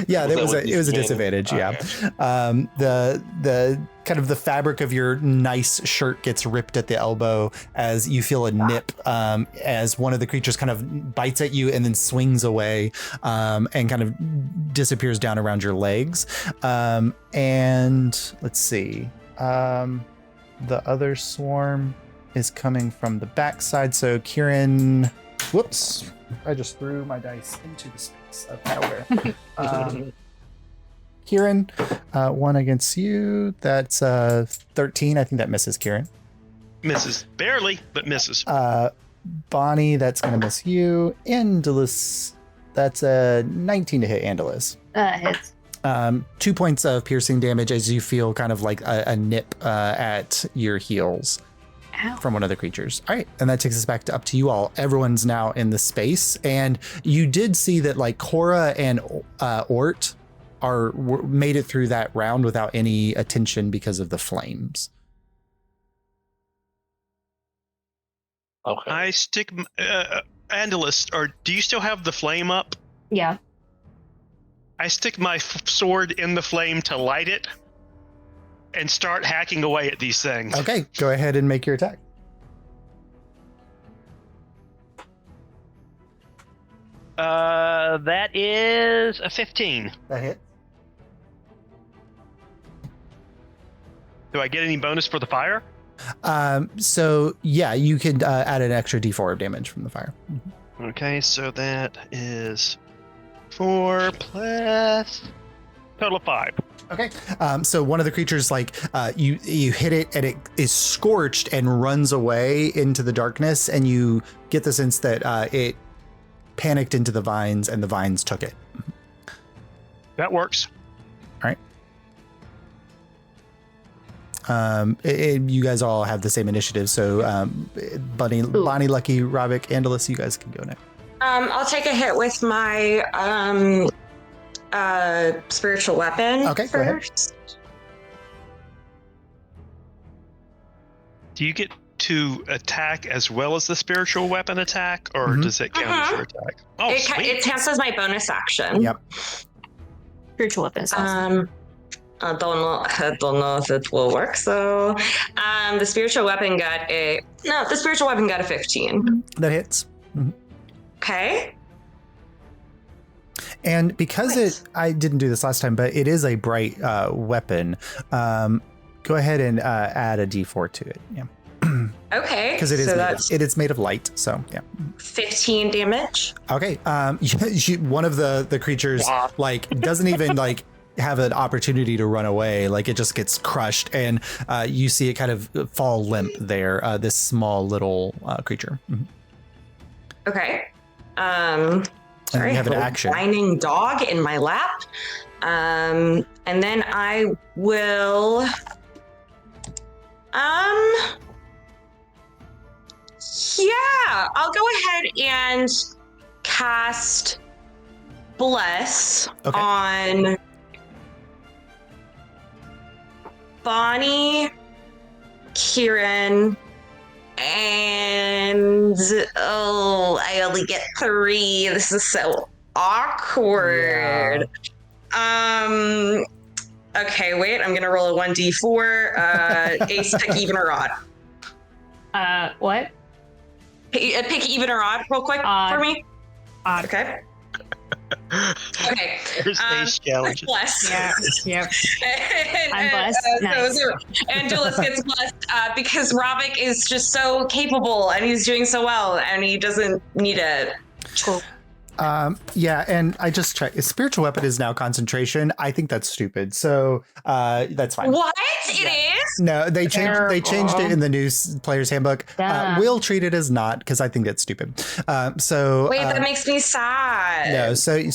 Yeah, Was that that was with it was a disadvantage. disadvantage? Yeah, the kind of the fabric of your nice shirt gets ripped at the elbow as you feel a nip, as one of the creatures kind of bites at you and then swings away, and kind of disappears down around your legs. And let's see, the other swarm is coming from the backside. So Kieran, whoops. I just threw my dice into the space of nowhere. Kieran, 1 against you. That's 13. I think that misses Kieran. Misses. Barely, but misses. Bonnie, that's going to miss you. Andalus, that's a 19 to hit Andalus. Hits. 2 points of piercing damage as you feel kind of like a nip at your heels. Ow. From one of the creatures. All right, and that takes us back to up to you all. Everyone's now in the space, and you did see that like Cora and Ort made it through that round without any attention because of the flames. Okay. I stick Andalus, or do you still have the flame up? Yeah. I stick my sword in the flame to light it and start hacking away at these things. Okay, go ahead and make your attack. That is a 15. That hit. Do I get any bonus for the fire? So yeah, you could add an extra D4 of damage from the fire. Okay, so that is 4 plus total of 5. Okay. So one of the creatures, like you hit it and it is scorched and runs away into the darkness, and you get the sense that it panicked into the vines and the vines took it. That works. All right. You guys all have the same initiative, so Bonnie, Lucky, Ravik, Andalus, you guys can go next. I'll take a hit with my spiritual weapon. Okay, go ahead. first. Do you get to attack as well as the spiritual weapon attack, or does it count as your attack? Oh, sweet. It counts as my bonus action. Yep. Spiritual weapon is awesome. I don't know if it will work. So, the spiritual weapon got a 15. That hits. Okay. And because Nice. I didn't do this last time, but it is a bright weapon. Go ahead and add a D4 to it. Yeah. Okay. Because it is so made that's it's made of light. So yeah. 15 damage. Okay. One of the creatures like doesn't even like have an opportunity to run away. Like it just gets crushed, and you see it kind of fall limp there. This small little creature. Okay. And Sorry, you have an a little action. whining dog in my lap. And then I will. Yeah, I'll go ahead and cast Bless Okay. on Bonnie, Kieran, and I only get 3. This is so awkward. Okay, wait, I'm gonna roll a 1d4. Ace, pick even or odd. What? Pick even or odd real quick for me. Odd. Okay. Okay. There's Ace challenges. Bless. Yeah. Yep. And, I'm blessed. Nice. And Julius gets blessed because Ravik is just so capable and he's doing so well and he doesn't need a. Cool. Yeah, and I just checked. Spiritual weapon is now concentration. I think that's stupid. So that's fine. What? It is? No, they changed it in the new player's handbook. Damn. We'll treat it as not because I think that's stupid. So Wait, that makes me sad. no. So I can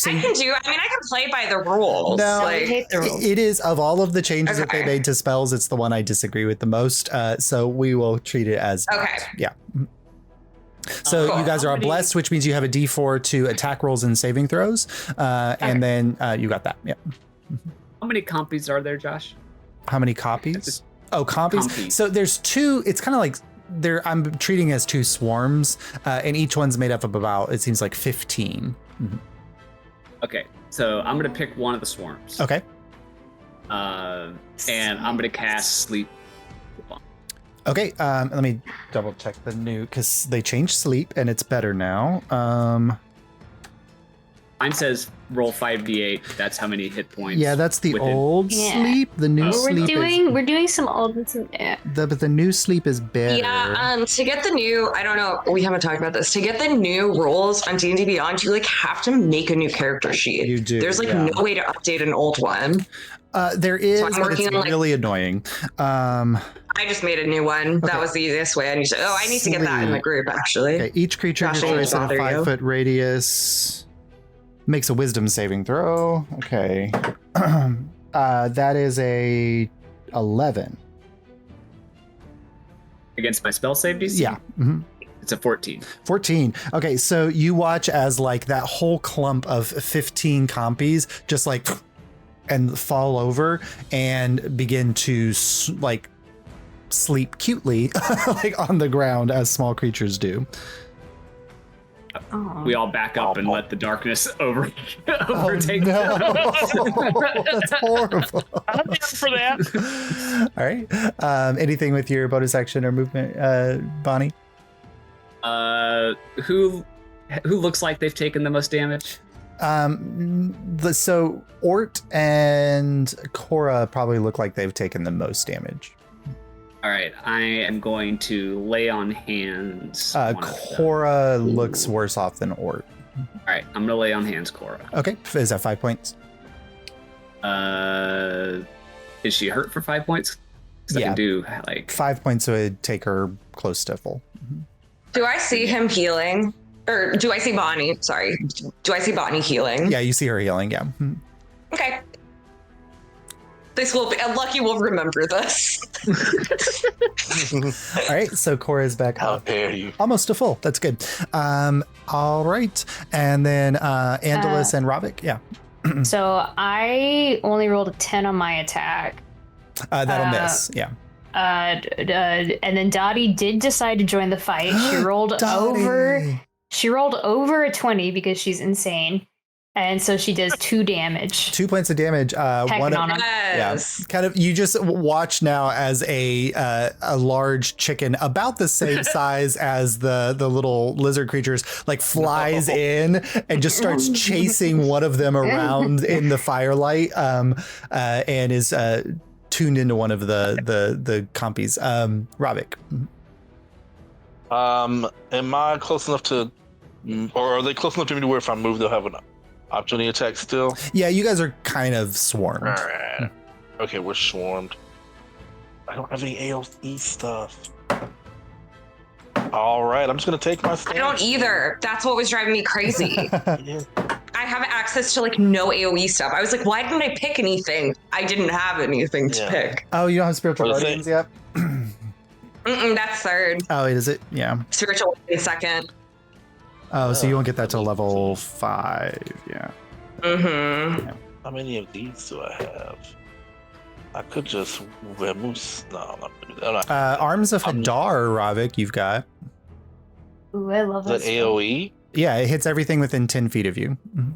play by the rules. No, I hate the rules. it is of all of the changes that they Okay. made to spells, it's the one I disagree with the most. So we will treat it as not. Okay. Yeah. So Cool. you guys are blessed, which means you have a D4 to attack rolls and saving throws, and then you got that. Yeah. How many compies are there, Josh? How many copies? Oh, copies. Compies. So there's 2. It's kind of like I'm treating as 2 swarms, and each one's made up of about, it seems like 15. Okay, so I'm gonna pick one of the swarms. Okay. And I'm gonna cast sleep. Okay. Let me double check the new, because they changed sleep and it's better now. Mine says roll 5d8. That's how many hit points. Yeah, that's the within- old Yeah. sleep. The new sleep We're doing some old ones. Yeah. but the new sleep is better. Yeah, to get the new, I don't know, we haven't talked about this. To get the new rules on D&D Beyond, you like have to make a new character sheet. You do, There's like yeah. no way to update an old one. There is, So I'm but it's working on, like- really annoying. I just made a new one. Okay. That was the easiest way. I need to get that in the group actually. Okay, each creature Josh, destroys I in a bother you. 5-foot radius. Makes a wisdom saving throw. Okay. That is a 11. Against my spell save DC? Yeah. Mhm. It's a 14. 14. Okay, so you watch as like that whole clump of 15 compies just like and fall over and begin to like sleep cutely like on the ground as small creatures do. Oh. We all back up and let the darkness overtake no. them. That's horrible. I'm down for that. All right. Anything with your bonus action or movement, Bonnie? Who looks like they've taken the most damage? So Ort and Cora probably look like they've taken the most damage. All right, I am going to lay on hands. one of them. Cora looks worse off than Ort. All right, I'm gonna lay on hands, Cora. Okay, is that 5 points? Is she hurt for 5 points? 'Cause I Yeah. can do like 5 points would take her close to full. Do I see him healing? Or do I see Bonnie? Sorry. Do I see Bonnie healing? Yeah, you see her healing. Yeah. Okay. This will be Lucky will remember this. All right, so Cora is back How up. dare you? Almost to full. That's good. All right. And then Andalus and Ravik. Yeah. So I only rolled a 10 on my attack. That'll miss. Yeah. And then Dottie did decide to join the fight. She rolled over. She rolled over a 20 because she's insane. And so she does 2 damage. 2 points of damage. One on him. Yes. Yeah, kind of. You just watch now as a large chicken, about the same size as the little lizard creatures, like flies in and just starts chasing one of them around in the firelight, and is tuned into one of the compies. Ravik. Am I close enough to, or are they close enough to me to where if I move, they'll have an opportunity attack still? Yeah, you guys are kind of swarmed. All right. Okay, we're swarmed. I don't have any AOE stuff. All right, I'm just gonna take my stand. I don't either. That's what was driving me crazy. Yeah. I have access to like no AoE stuff. I was like, why didn't I pick anything? I didn't have anything to Yeah. pick. Oh, you don't have spiritual Or the guardians yet? That's third. Oh, is it? Yeah. Spiritual in second. Oh, so you won't get that till level 5. Yeah. Mm-hmm. How many of these do I have? I could just move. No, I'm not gonna do that. Arms of Hadar, Ravik, you've got. Ooh, I love Is that that. AOE? Yeah, it hits everything within 10 feet of you. Mhm.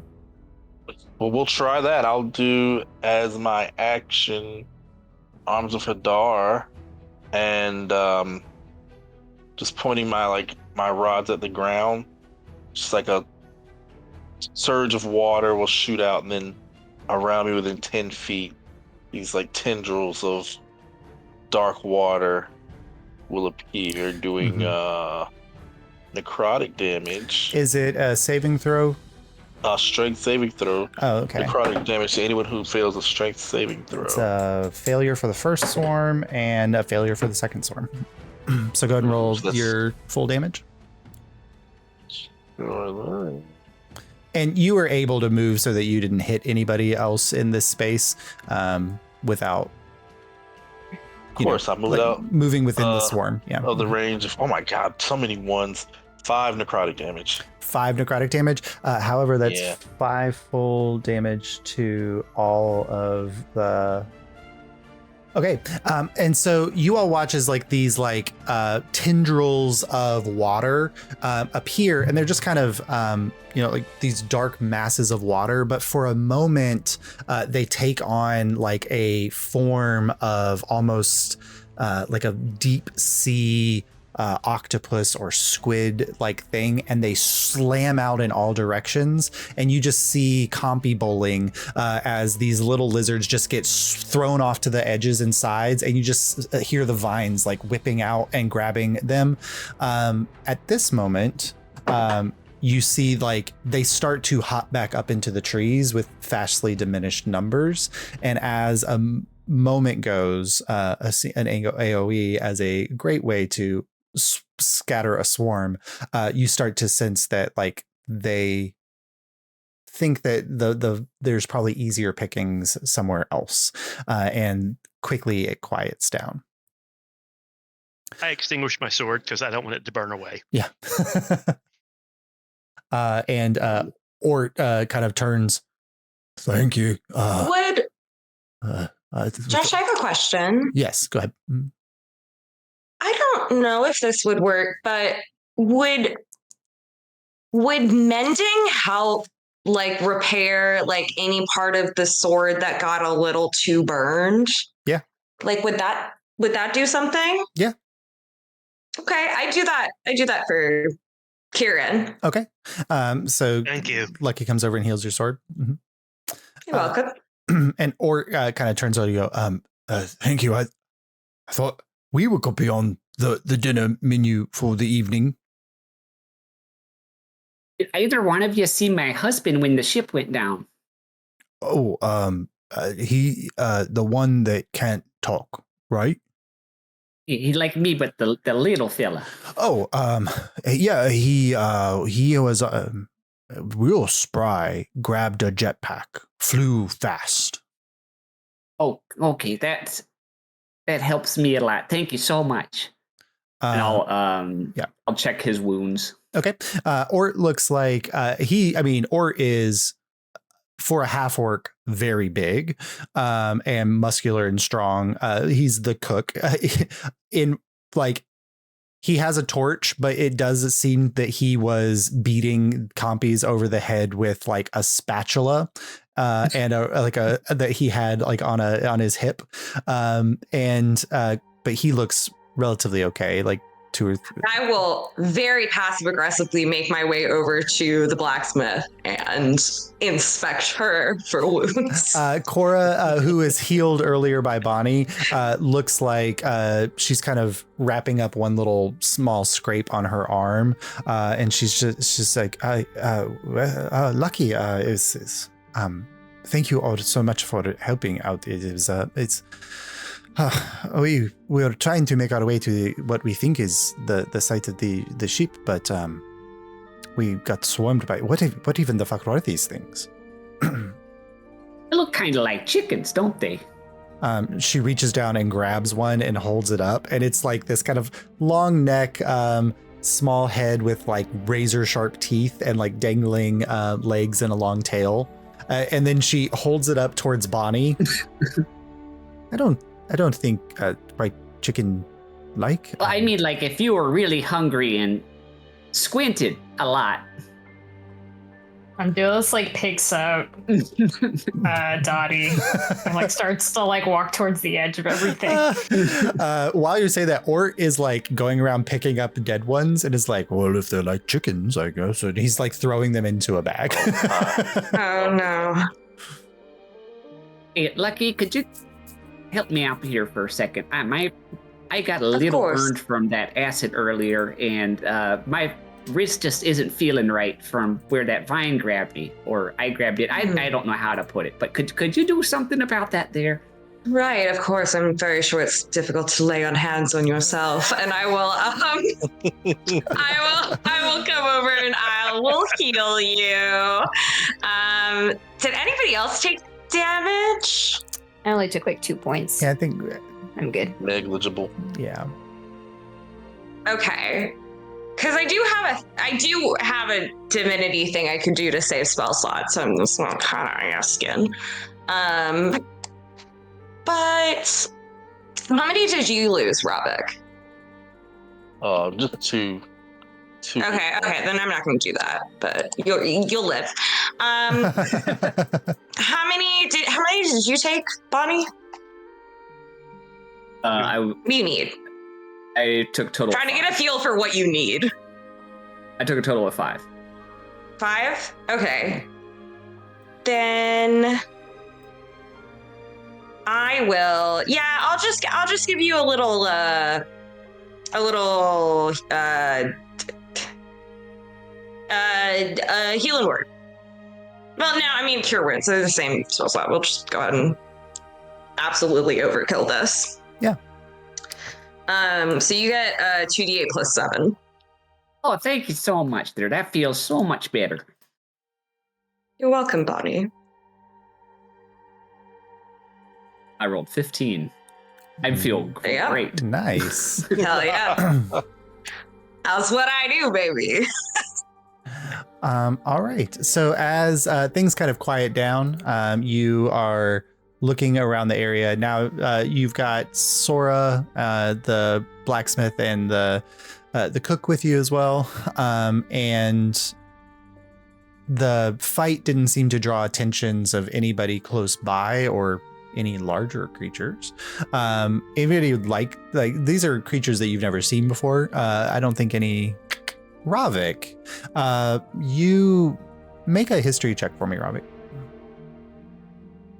Well, we'll try that. I'll do as my action Arms of Hadar, and just pointing my rods at the ground. Just like a surge of water will shoot out, and then around me within 10 feet, these like tendrils of dark water will appear, doing necrotic damage. Is it a saving throw? Strength saving throw. Oh, okay. Necrotic damage to anyone who fails a strength saving throw. It's a failure for the first swarm and a failure for the second swarm. So go ahead and roll So that's- your full damage. Of And you were able to move so that you didn't hit anybody else in this space without. course, I moved out moving within the swarm. Yeah. of the range of. Oh my god, so many ones. 5 necrotic damage. 5 necrotic damage. However, that's Yeah. 5 full damage to all of the. Okay, and so you all watch as like these like tendrils of water appear, and they're just kind of like these dark masses of water. But for a moment, they take on like a form of almost like a deep sea octopus or squid like thing, and they slam out in all directions, and you just see compy bowling as these little lizards just get thrown off to the edges and sides, and you just hear the vines like whipping out and grabbing them. At this moment, you see like they start to hop back up into the trees with vastly diminished numbers, and as a moment goes, an AoE as a great way to scatter a swarm, you start to sense that like they think that there's probably easier pickings somewhere else, and quickly it quiets down. I extinguish my sword because I don't want it to burn away. Yeah. And Ort kind of turns. Thank you. Josh, I have a question. Yes, go ahead. I don't know if this would work, but would mending help like repair like any part of the sword that got a little too burned? Yeah. Like would that do something? Yeah. Okay, I do that for Kieran. Okay. So Thank you. Lucky comes over and heals your sword. Mhm. You're welcome. And Ort kind of turns over and go, thank you. I thought we were going to be on the dinner menu for the evening. Did either one of you see my husband when the ship went down? Oh, he, the one that can't talk, right? He like me, but the little fella. Oh, yeah, he was real spry, grabbed a jetpack, flew fast. Oh, okay. That helps me a lot. Thank you so much. And I'll check his wounds. Okay. Ort looks like Ort is, for a half orc, very big and muscular and strong. He's the cook. He has a torch, but it does seem that he was beating compies over the head with like a spatula and that he had like on his hip. But he looks relatively okay. Like 2 or 3. I will very passive aggressively make my way over to the blacksmith and inspect her for wounds. Cora, who was healed earlier by Bonnie, looks like she's kind of wrapping up one little small scrape on her arm, and she's just like, Lucky is thank you all so much for helping out. We are trying to make our way to what we think is the site of the ship, but we got swarmed by what even the fuck are these things? They look kind of like chickens, don't they? She reaches down and grabs one and holds it up, and it's like this kind of long neck, small head with like razor sharp teeth and like dangling legs and a long tail. And then she holds it up towards Bonnie. I don't think fried chicken like. Well, I mean, like if you were really hungry and squinted a lot. Andulus like picks up Dottie and like starts to like walk towards the edge of everything. While you say that, Ort is like going around picking up dead ones and is like, well, if they're like chickens, I guess. And he's like throwing them into a bag. Oh no. Hey, Lucky, could you help me out here for a second? I got a little burned from that acid earlier, and my wrist just isn't feeling right from where that vine grabbed me, or I grabbed it. I don't know how to put it, but could you do something about that there? Right, of course. I'm very sure it's difficult to lay on hands on yourself, and I will I will come over and I will heal you. Did anybody else take damage? I only took like 2 points. Yeah, I think I'm good. Negligible. Yeah. Okay. Because I do have a divinity thing I can do to save spell slots, so I'm just kind of asking. But how many did you lose, Robik? Just two. Okay, then I'm not going to do that, but you'll live. How many did you take, Bonnie? What do you need? I took total. Trying to get a feel for what you need. I took a total of 5. 5? Okay. Then I will. Yeah, I'll just give you a little healing word. Well, no, I mean cure wounds. They're the same spell slot. We'll just go ahead and absolutely overkill this. Yeah. So you get 2d8 plus 7. Oh, thank you so much, there. That feels so much better. You're welcome, Bonnie. I rolled 15. I feel great. Nice. Hell yeah. That's what I do, baby. All right. So as things kind of quiet down, you are looking around the area. Now you've got Sora, the blacksmith, and the cook with you as well. And the fight didn't seem to draw attentions of anybody close by or any larger creatures. Anybody would like these are creatures that you've never seen before. I don't think any. Ravik, you make a history check for me, Ravik.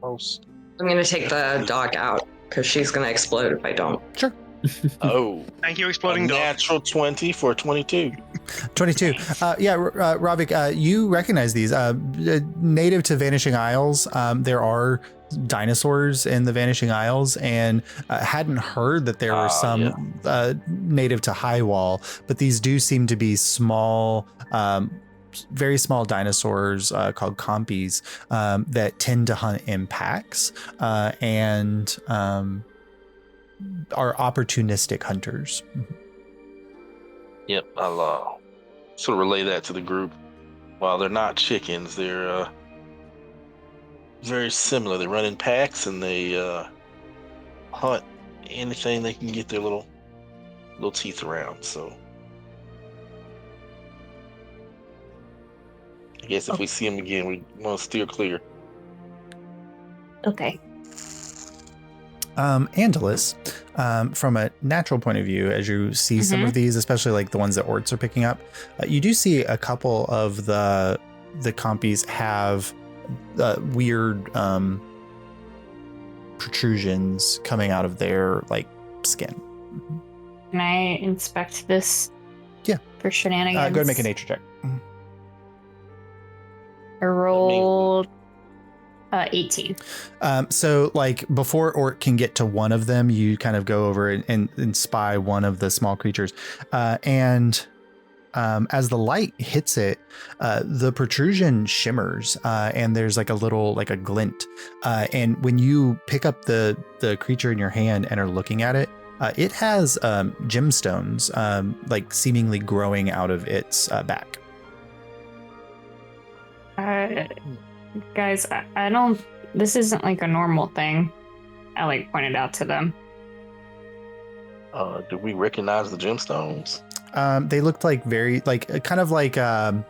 I'm going to take the dog out because she's going to explode if I don't. Sure. Oh. Thank you, exploding dog. Natural 20 for 22. 22. Ravik, you recognize these. Native to Vanishing Isles, there are dinosaurs in the Vanishing Isles, and hadn't heard that there were some native to High Wall, but these do seem to be small, very small dinosaurs called compies that tend to hunt in packs and are opportunistic hunters. Yep, I'll sort of relay that to the group. While they're not chickens, they're very similar. They run in packs and they hunt anything they can get their little teeth around. So I guess if we see them again, we want to steer clear. Okay. Angelus, from a natural point of view, as you see some of these, especially like the ones that Orts are picking up, you do see a couple of the compies have weird protrusions coming out of their like skin. Can I inspect this? Yeah. For shenanigans? Go ahead and make a nature check. I rolled 18. So like before Ort can get to one of them, you kind of go over and spy one of the small creatures. And as the light hits it, the protrusion shimmers and there's like a little, like a glint. And when you pick up the creature in your hand and are looking at it, it has gemstones like seemingly growing out of its back. Guys, I don't. This isn't like a normal thing. I like pointed out to them. Do we recognize the gemstones? They looked like very like kind of like the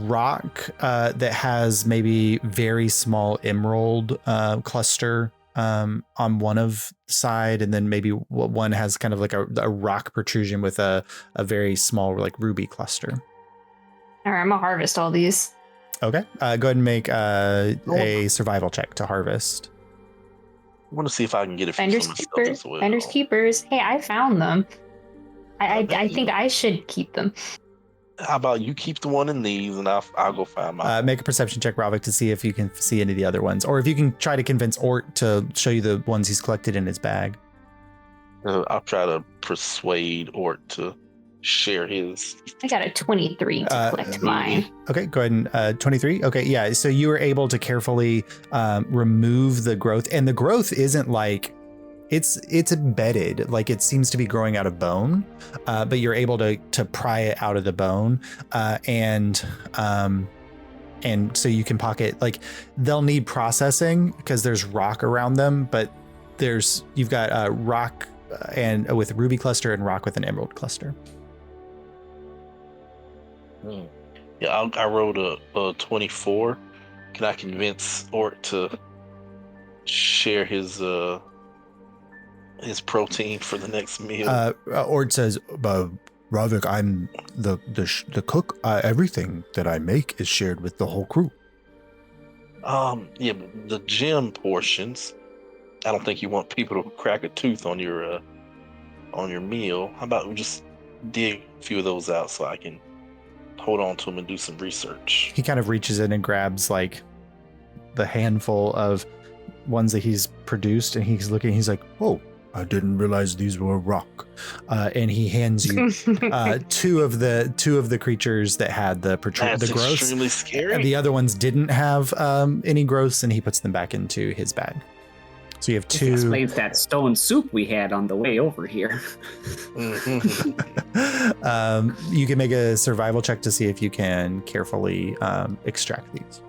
rock that has maybe very small emerald cluster on one of the side, and then maybe one has kind of like a rock protrusion with a very small like ruby cluster. All right, I'm gonna harvest all these. Okay, go ahead and make a survival check to harvest. I want to see if I can get a few Finders from myself keepers. as well. Finders keepers. Hey, I found them. I think I should keep them. How about you keep the one in these, and I'll go find mine. Make a perception check, Ravik, to see if you can see any of the other ones, or if you can try to convince Ort to show you the ones he's collected in his bag. I'll try to persuade Ort to share his. I got a 23 to collect mine. Okay, go ahead and 23. Okay, yeah. So you were able to carefully remove the growth, and the growth isn't like it's embedded, like it seems to be growing out of bone, but you're able to pry it out of the bone, and so you can pocket. Like they'll need processing because there's rock around them, but you've got rock and with ruby cluster and rock with an emerald cluster. Yeah, I rolled a 24. Can I convince Ort to share his protein for the next meal? Ort says, Ravik, I'm the cook. Everything that I make is shared with the whole crew. Yeah, but the gem portions, I don't think you want people to crack a tooth on your meal. How about we just dig a few of those out so I can hold on to them and do some research? He kind of reaches in and grabs like the handful of ones that he's produced, and he's looking. He's like, "Oh, I didn't realize these were rock." And he hands you two of the creatures that had the growths. That's extremely scary. And the other ones didn't have any growths, and he puts them back into his bag. So you have two. This explains that stone soup we had on the way over here. You can make a survival check to see if you can carefully extract these.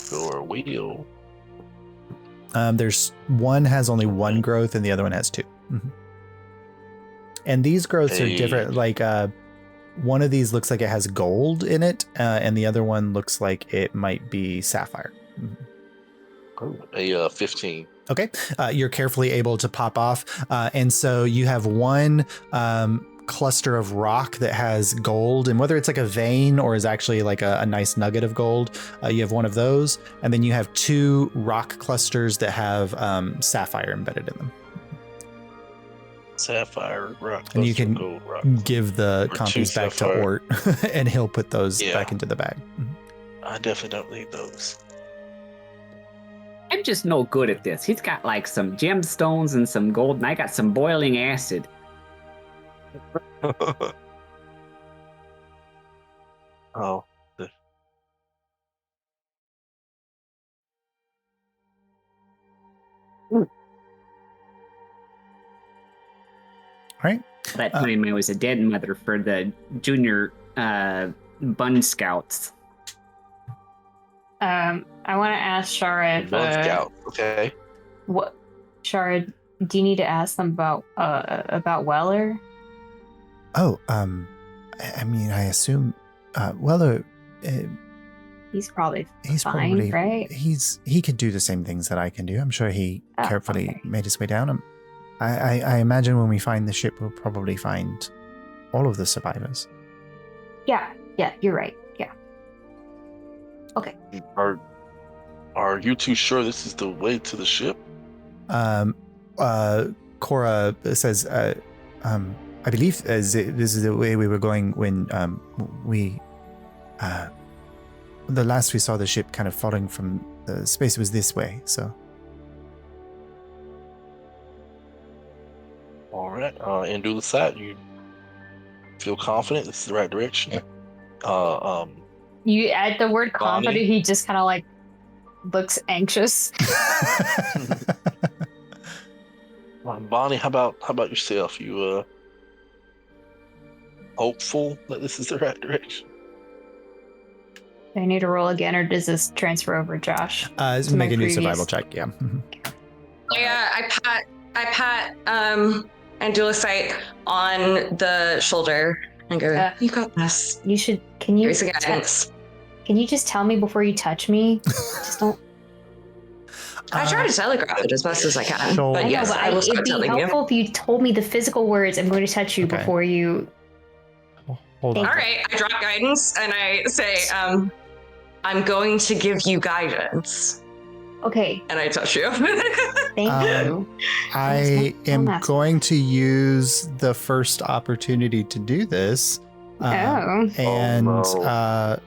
Sure will. There's one has only one growth and the other one has two. Mm-hmm. And these growths are different. Like one of these looks like it has gold in it, and the other one looks like it might be sapphire. Mm-hmm. A 15. Okay, you're carefully able to pop off, and so you have one cluster of rock that has gold, and whether it's like a vein or is actually like a nice nugget of gold, you have one of those, and then you have two rock clusters that have sapphire embedded in them. Sapphire rock, and you can gold rock. Give the compies back sapphire. To Ort, and he'll put those back into the bag. Mm-hmm. I definitely don't need those. I'm just no good at this. He's got like some gemstones and some gold, and I got some boiling acid. Oh, All right. That time I was a dead mother for the junior Bun Scouts. I want to ask Shara if Bud Scout. Okay. what Shara, do you need to ask them about Weller? Oh, I mean, I assume, Weller, He's probably he's fine, probably right? he could do the same things that I can do. I'm sure he Oh, carefully okay. made his way down. I imagine when we find the ship, we'll probably find all of the survivors. Yeah, you're right. Yeah. Okay. Are you too sure this is the way to the ship? Cora says, I believe this is the way we were going when the last we saw the ship kind of falling from the space was this way. So All right. And do the side. You feel confident this is the right direction? You at the word Bonnie? confident, he just kind of like looks anxious. Bonnie, how about yourself? You hopeful that this is the right direction? Do I need to roll again, or does this transfer over, Josh? Make To my a new previous- survival check. Yeah. Mhm. I pat Andulicite on the shoulder and go, you got this. You should. Can you? Here's the guidance. Can you just tell me before you touch me? Just don't. I try to telegraph it as best as I can. Sure. But I know, yes, I will start it'd be telling you. helpful if you told me the physical words I'm going to touch you Okay. before you. Hold on. All right, I drop guidance and I say, I'm going to give you guidance. Okay, And I touch you. thank you. I am Don't ask. going to use the first opportunity to do this. Oh. And no.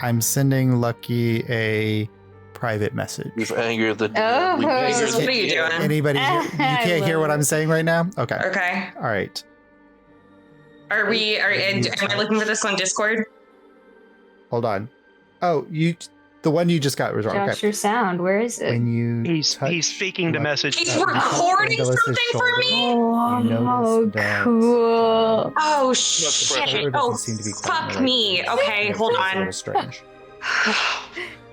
I'm sending Lucky a private message. You've angered the Oh. we've angered Jesus, the what are you DM. doing? Anybody hear, you I can't hear love what I'm it. saying right now? Okay. Okay. All right. Am I looking for this on Discord? Hold on. Oh, the one you just got was wrong. Josh, Okay. your sound. Where is it? When you He's touch speaking the what- message. He's you touch recording Angelus's something for shoulder, me? Oh, you notice that, cool. Oh, pressure. shit. shoulder Oh, doesn't seem to be quite in the fuck right me. place. Okay, And it hold feels a on. little strange.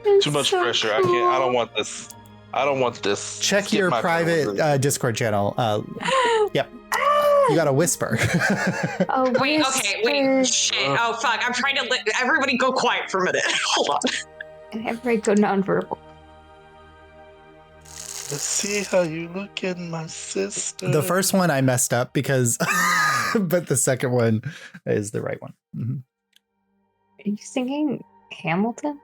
It's Too much so pressure. I can't. I don't want this. I don't want this. Check Skip your my private conversation. Discord channel. Yep. You got a whisper. Oh, Wait, okay, wait. Shit. Oh, fuck. I'm trying to everybody go quiet for a minute. Hold on. Everybody go nonverbal. Let's see how you look at my sister. The first one I messed up because, but the second one is the right one. Mhm. Are you singing Hamilton?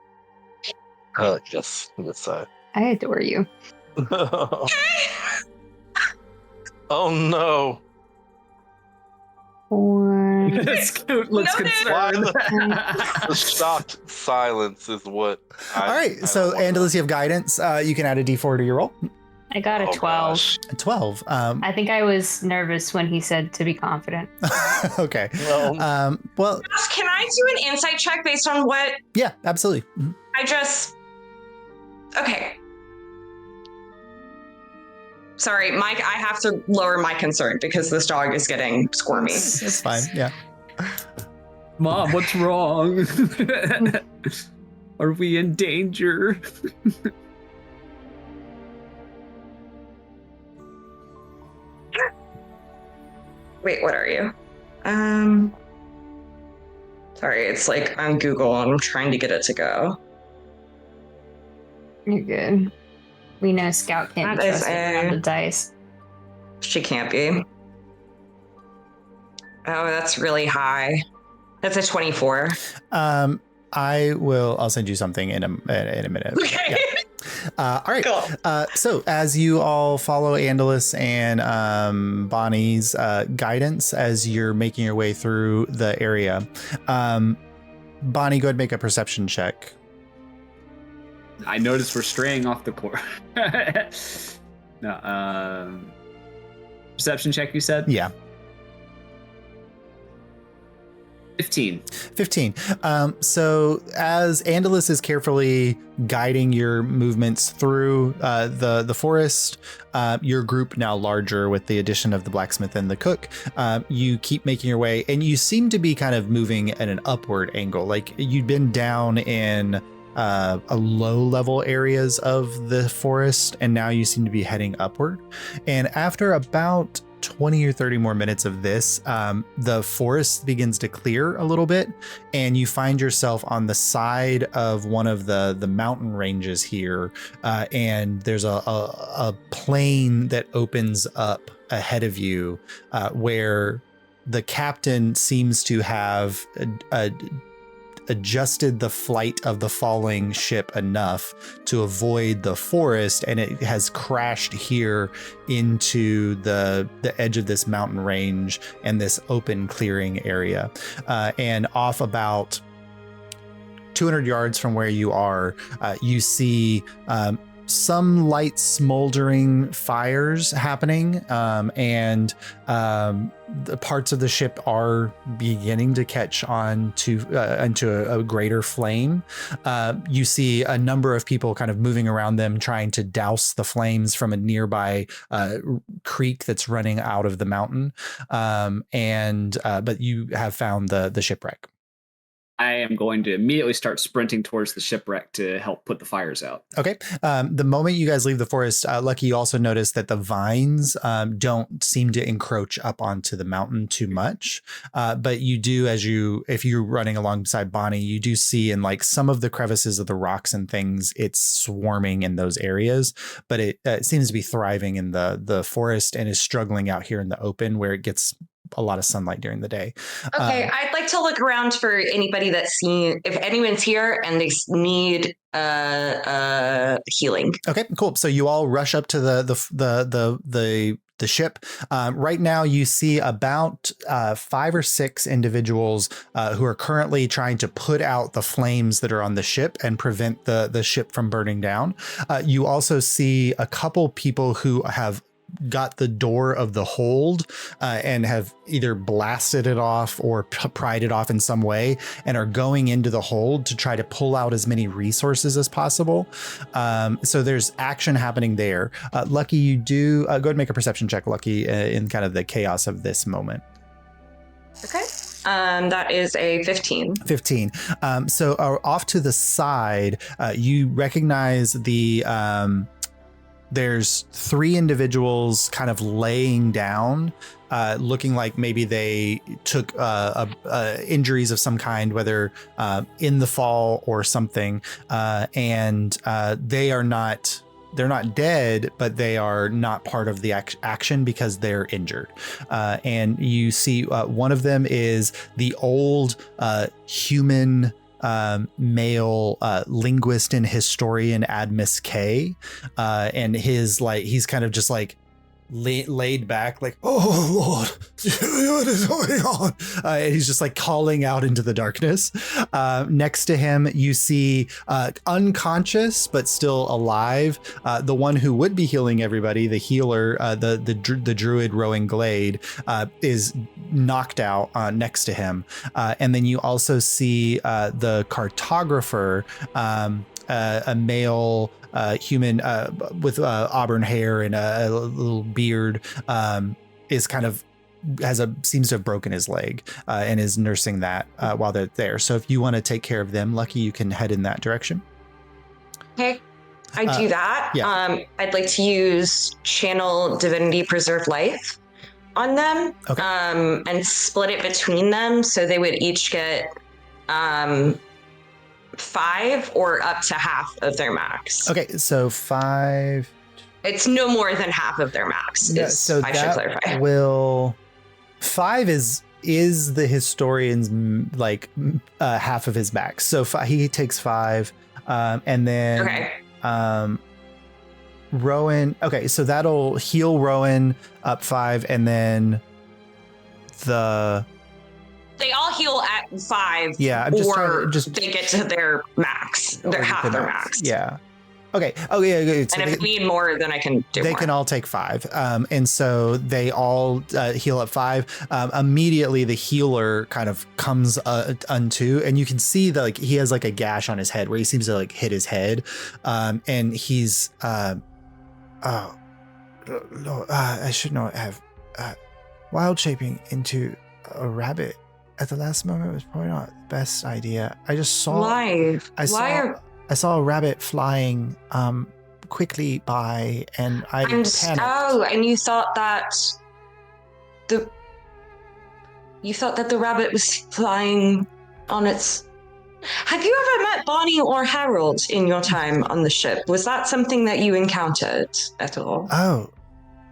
Yes. Yes, I. I adore you. Oh no! Or Scoot looks Noted. concerned. The shocked silence is what. All right. So, Andalus, you have guidance. You can add a D4 to your roll. I got a Oh, 12. gosh. 12. I think I was nervous when he said to be confident. Okay. Well, Well, Josh, can I do an insight check based on what yeah, absolutely. Mhm. I just. Okay. Sorry, Mike, I have to lower my concern because this dog is getting squirmy. It's fine. Yeah. Mom, what's wrong? Are we in danger? Wait, what are you? Sorry, it's like on Google and I'm trying to get it to go. You're good. We know Scout can't be That is trusted around a- the dice. She can't be. Oh, that's really high. That's a 24. I'll send you something in a minute. Okay. Yeah. All right. Cool. So as you all follow Andalus and Bonnie's guidance as you're making your way through the area, Bonnie, go ahead and make a perception check. I noticed we're straying off the course. No, perception check, you said? Yeah. 15. 15. So as Andalus is carefully guiding your movements through the forest, your group now larger with the addition of the blacksmith and the cook, you keep making your way, and you seem to be kind of moving at an upward angle. Like you'd been down in a low level areas of the forest, and now you seem to be heading upward. And after about 20 or 30 more minutes of this, the forest begins to clear a little bit, and you find yourself on the side of one of the mountain ranges here, and there's a plain that opens up ahead of you, where the captain seems to have adjusted the flight of the falling ship enough to avoid the forest, and it has crashed here into the edge of this mountain range and this open clearing area. And off about 200 yards from where you are, you see some light smoldering fires happening, and the parts of the ship are beginning to catch on to into a greater flame. You see a number of people kind of moving around them, trying to douse the flames from a nearby creek that's running out of the mountain. But you have found the shipwreck. I am going to immediately start sprinting towards the shipwreck to help put the fires out. Okay. The moment you guys leave the forest, Lucky, you also notice that the vines don't seem to encroach up onto the mountain too much. But you do, if you're running alongside Bonnie, you do see in like some of the crevices of the rocks and things, it's swarming in those areas, but it seems to be thriving in the forest and is struggling out here in the open where it gets a lot of sunlight during the day. Okay, I'd like to look around for anybody that's seen, if anyone's here and they need healing. Okay, cool. So you all rush up to the ship. Right now, you see about 5 or 6 individuals who are currently trying to put out the flames that are on the ship and prevent the ship from burning down. You also see a couple people who have got the door of the hold and have either blasted it off or pried it off in some way and are going into the hold to try to pull out as many resources as possible. So there's action happening there. Lucky, you do go ahead and make a perception check, Lucky, in kind of the chaos of this moment. Okay. That is a 15. 15. So off to the side, you recognize there's 3 individuals kind of laying down, looking like maybe they took injuries of some kind, whether in the fall or something. And they're not dead, but they are not part of the action because they're injured. And you see one of them is the old human male linguist and historian Admus K, and he's kind of just like laid back, like, oh Lord, what is going on? And he's just like calling out into the darkness. Next to him, you see unconscious but still alive, the one who would be healing everybody, the healer, the druid rowing Glade, is knocked out next to him. And then you also see the cartographer, a male human with auburn hair and a little beard, is kind of seems to have broken his leg and is nursing that while they're there. So if you want to take care of them, Lucky, you can head in that direction. Okay, I do that. Yeah. I'd like to use Channel Divinity Preserve Life on them, Okay. And split it between them so they would each get 5 or up to half of their max. Okay, so 5. It's no more than half of their max. Yeah, so I should clarify. 5 is the historian's like half of his max. So he takes 5, and then Okay. Rowan. Okay, so that'll heal Rowan up 5, and then They all heal at 5. Yeah, I'm just or trying to they get to their max, their half their max. Yeah. Okay. Oh yeah. So And if we need more, then I can do they more. can all take 5. And so they all heal up 5. Immediately the healer kind of comes unto, and you can see that like he has like a gash on his head where he seems to like hit his head. And he's Lord, I should not have wild shaping into a rabbit at the last moment was probably not the best idea. I just saw Why? I saw a rabbit flying quickly by, and I panicked. Oh, and you thought that the rabbit was flying on its. Have you ever met Bonnie or Harold in your time on the ship? Was that something that you encountered at all? Oh,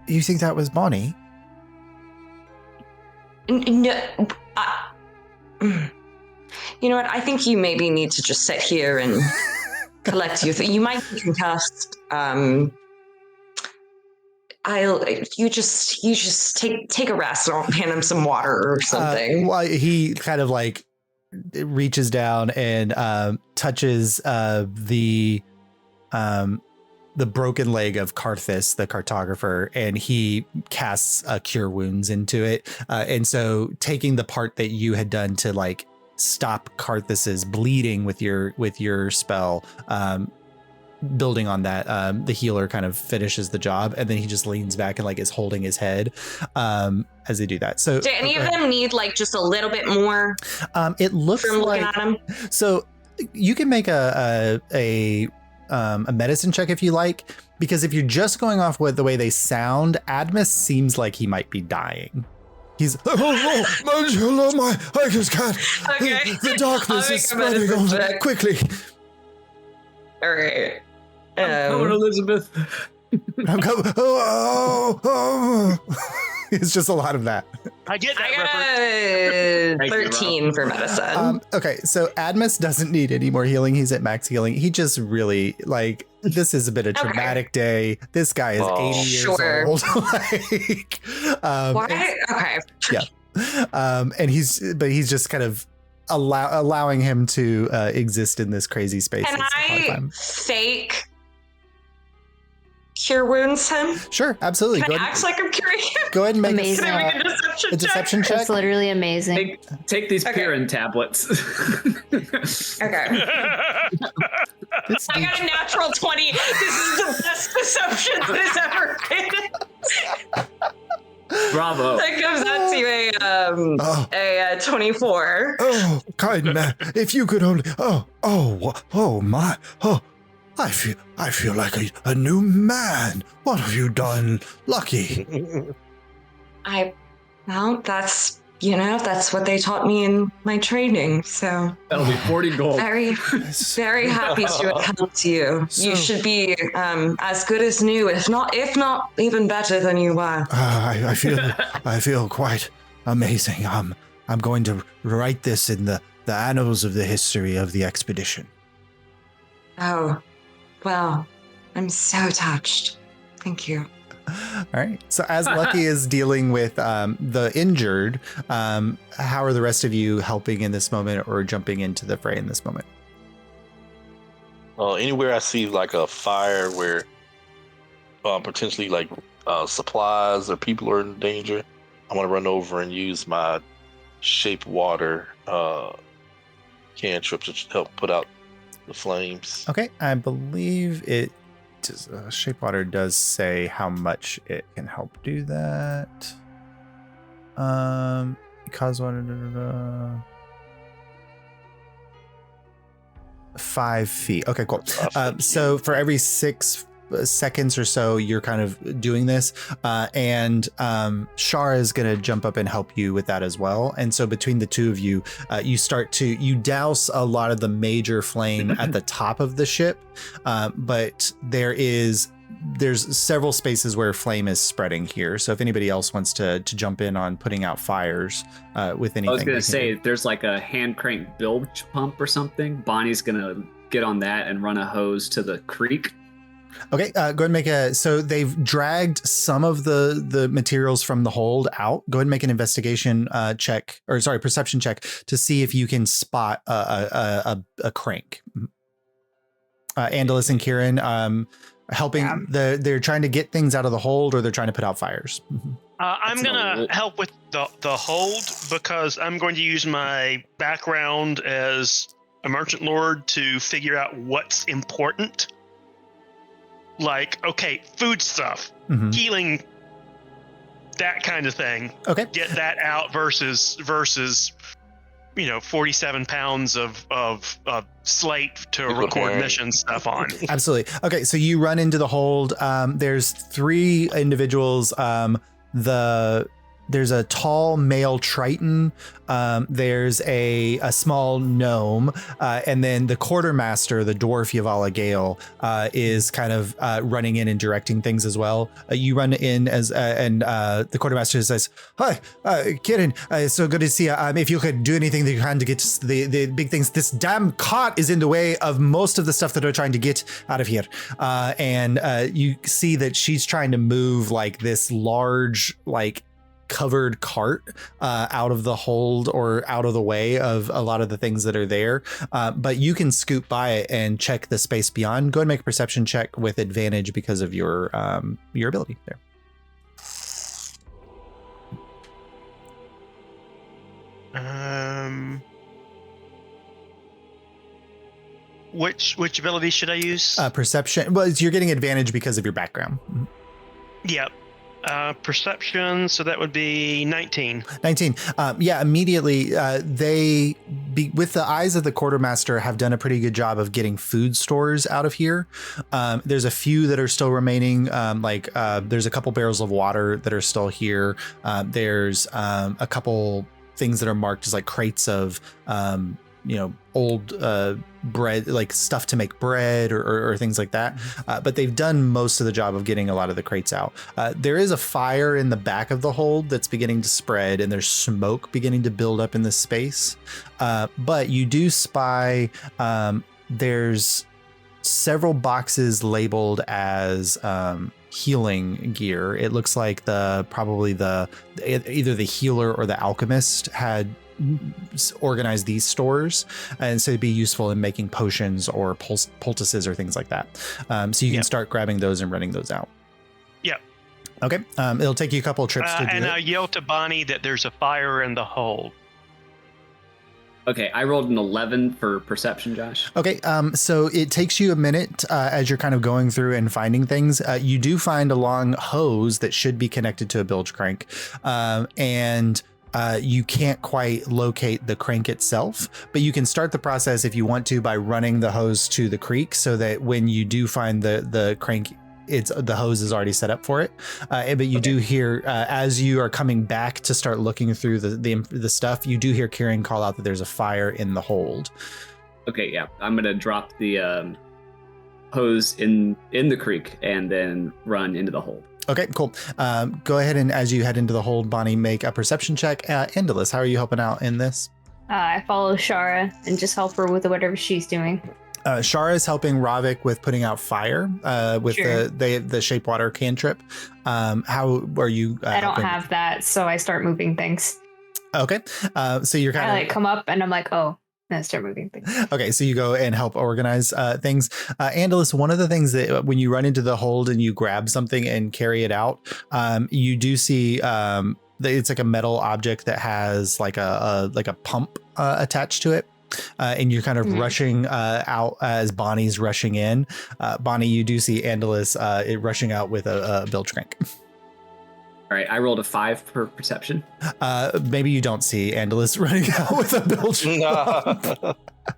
you think that was Bonnie? No. You know what? I think you maybe need to just sit here and collect your. You might be concussed. You just take a rest. I'll hand him some water or something. Well, he kind of like reaches down and touches the broken leg of Karthus, the cartographer, and he casts cure wounds into it. And so taking the part that you had done to like stop Karthus's bleeding with your spell, building on that, the healer kind of finishes the job, and then he just leans back and like is holding his head as they do that. So do any of them need like just a little bit more? It looks from looking like at them? so you can make a medicine check if you like, because if you're just going off with the way they sound, Admus seems like he might be dying. He's my I just can't. Okay. The darkness is spreading over quickly. All right. Elizabeth. I'm coming. It's just a lot of that. I get I that reference. got a 13 for medicine. Okay, so Admus doesn't need any more healing. He's at max healing. He just really like this has been a traumatic day. This guy is 80 years old. Like, Why? Okay. Yeah. And he's just kind of allowing him to exist in this crazy space. Can I fake cure wounds him? Sure, absolutely. Can I act like I'm curing him? Go ahead and make Amazing. Can I make a deception check? It's literally amazing. Take these Okay. Pirin tablets. Okay. I got a natural 20. This is the best deception that has ever been. Bravo. That comes out to a 24. Oh, kind man, if you could only. Oh my. Oh, I feel like a new man. What have you done? Lucky. Well, that's what they taught me in my training. So That'll be 40 gold. very, very happy to have helped you. So- You should be as good as new, if not even better than you were. I feel quite amazing. I'm going to write this in the annals of the history of the expedition. Oh, well, I'm so touched. Thank you. All right. So as Lucky is dealing with the injured, how are the rest of you helping in this moment or jumping into the fray in this moment? Anywhere I see like a fire where potentially like supplies or people are in danger, I'm gonna run over and use my shape water cantrip to help put out the flames. Okay. I believe it does, shape water does say how much it can help do that. Cause one 5 feet. Okay, cool. So for every 6 seconds or so, you're kind of doing this, and Shara is going to jump up and help you with that as well. And so between the two of you, you douse a lot of the major flame at the top of the ship, but there's several spaces where flame is spreading here. So if anybody else wants to jump in on putting out fires with anything, I was going to say, there's like a hand crank bilge pump or something. Bonnie's going to get on that and run a hose to the creek. Okay, go ahead and make so they've dragged some of the materials from the hold out. Go ahead and make an investigation perception check to see if you can spot a crank. Andalus and Kieran, helping. They're trying to get things out of the hold, or they're trying to put out fires. I'm gonna help with the hold because I'm going to use my background as a merchant lord to figure out what's important. Like, okay, food stuff, healing, that kind of thing. Okay. Get that out versus 47 pounds of slate to record mission stuff on. Absolutely. Okay, so you run into the hold. There's 3 individuals. There's a tall male Triton. There's a small gnome, and then the quartermaster, the dwarf Yavala Gale, is kind of running in and directing things as well. You run in and the quartermaster says, "Hi, Kieran. So good to see you. If you could do anything that you can to get the big things. This damn cart is in the way of most of the stuff that we're trying to get out of here." And you see that she's trying to move like this large, like, covered cart out of the hold or out of the way of a lot of the things that are there, but you can scoot by it and check the space beyond. Go ahead and make a perception check with advantage because of your ability there. Which ability should I use? Perception. Well, you're getting advantage because of your background. Yep. Perception, so that would be 19. 19. Yeah, immediately with the eyes of the quartermaster, have done a pretty good job of getting food stores out of here. There's a few that are still remaining. There's a couple barrels of water that are still here. There's a couple things that are marked as like crates of old bread, like stuff to make bread or things like that. But they've done most of the job of getting a lot of the crates out. There is a fire in the back of the hold that's beginning to spread, and there's smoke beginning to build up in this space. But you do spy, there's several boxes labeled as healing gear. It looks like either the healer or the alchemist had organize these stores, and so it'd be useful in making potions or poultices or things like that. So you can start grabbing those and running those out. Yep. Okay. It'll take you a couple of trips to do and it. I yell to Bonnie that there's a fire in the hold. Okay, I rolled an 11 for perception, Josh. Okay, so it takes you a minute as you're kind of going through and finding things. You do find a long hose that should be connected to a bilge crank, and you can't quite locate the crank itself, but you can start the process if you want to by running the hose to the creek, so that when you do find the crank, the hose is already set up for it. But you do hear as you are coming back to start looking through the stuff, you do hear Kieran call out that there's a fire in the hold. Okay, yeah, I'm gonna drop the hose in the creek and then run into the hold. Okay, cool. Go ahead, and as you head into the hold, Bonnie, make a perception check. Andalus, how are you helping out in this? I follow Shara and just help her with whatever she's doing. Shara is helping Ravik with putting out fire with the shape water cantrip. How are you? I don't have that, so I start moving things. Okay, so you're kind of come up and I'm like, oh. And start moving things. Okay, so you go and help organize things. Andalus, one of the things that when you run into the hold and you grab something and carry it out, you do see it's like a metal object that has like a pump attached to it. And you're kind of rushing out as Bonnie's rushing in. Bonnie, you do see Andalus rushing out with a bilge crank. All right, I rolled a 5 for perception. Maybe you don't see Andalus running out with a bilge crank.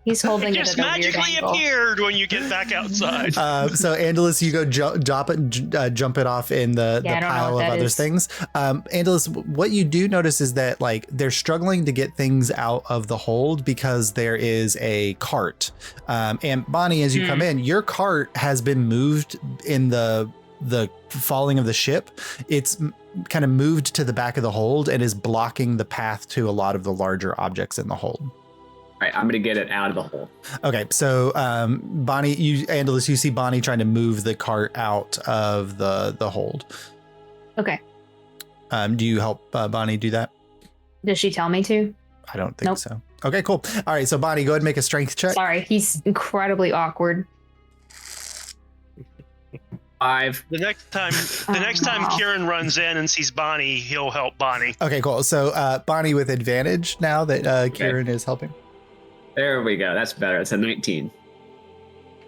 He's holding it. Just magically appeared when you get back outside. So Andalus, you go jump it off in the pile of other things. Andalus, what you do notice is that like they're struggling to get things out of the hold because there is a cart. And Bonnie, as you come in, your cart has been moved in the falling of the ship. It's kind of moved to the back of the hold and is blocking the path to a lot of the larger objects in the hold. All right, I'm going to get it out of the hole. Okay, so Bonnie, Andalus, you see Bonnie trying to move the cart out of the hold. Okay. Do you help Bonnie do that? Does she tell me to? I don't think so. Okay, cool. All right, so Bonnie, go ahead and make a strength check. Sorry, he's incredibly awkward. 5. The next time Kieran runs in and sees Bonnie, he'll help Bonnie. Okay, cool. So Bonnie with advantage now that Kieran is helping. There we go. That's better. It's a 19.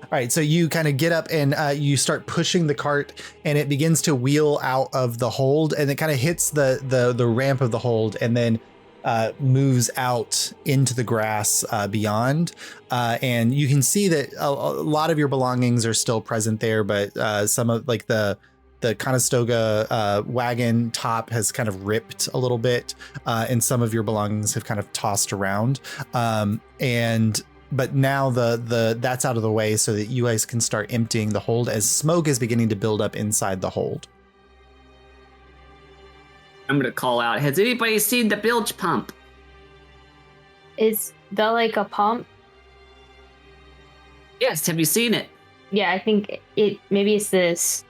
All right, so you kind of get up and you start pushing the cart, and it begins to wheel out of the hold, and it kind of hits the ramp of the hold, and then moves out into the grass beyond. And you can see that a lot of your belongings are still present there, but some of like the Conestoga wagon top has kind of ripped a little bit, and some of your belongings have kind of tossed around. But now that's out of the way so that you guys can start emptying the hold as smoke is beginning to build up inside the hold. I'm going to call out, has anybody seen the bilge pump? Is that like a pump? Yes, have you seen it? Yeah, I think maybe it's this.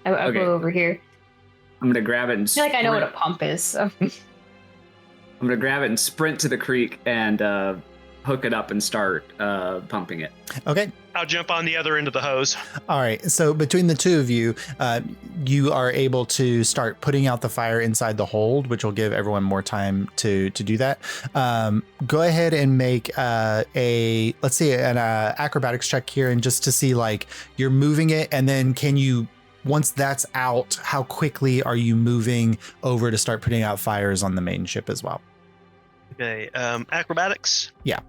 I'll Okay. go over here. I'm going to grab it and I feel like I know what a pump is. So. I'm going to grab it and sprint to the creek and hook it up and start pumping it. Okay. I'll jump on the other end of the hose. All right. So between the two of you, you are able to start putting out the fire inside the hold, which will give everyone more time to do that. Go ahead and make let's see, an acrobatics check here, and just to see like you're moving it, and then can you, once that's out, how quickly are you moving over to start putting out fires on the main ship as well? Okay, acrobatics. Yeah.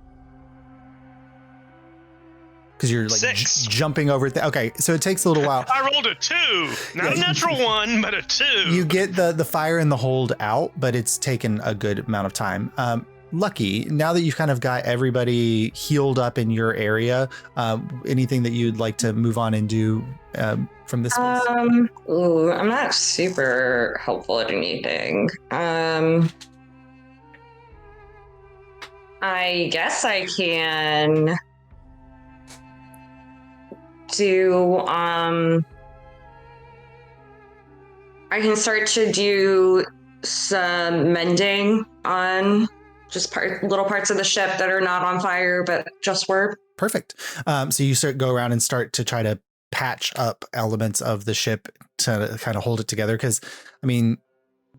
Because you're like 6. jumping over. Okay, so it takes a little while. I rolled a 2. Not a natural 1, but a 2. You get the fire in the hold out, but it's taken a good amount of time. Lucky, now that you've kind of got everybody healed up in your area, anything that you'd like to move on and do from this space? Ooh, I'm not super helpful at anything. I guess I can do I can start to do some mending on just little parts of the ship that are not on fire but just were. Perfect. So you go around and start to try to patch up elements of the ship to kind of hold it together, because I mean,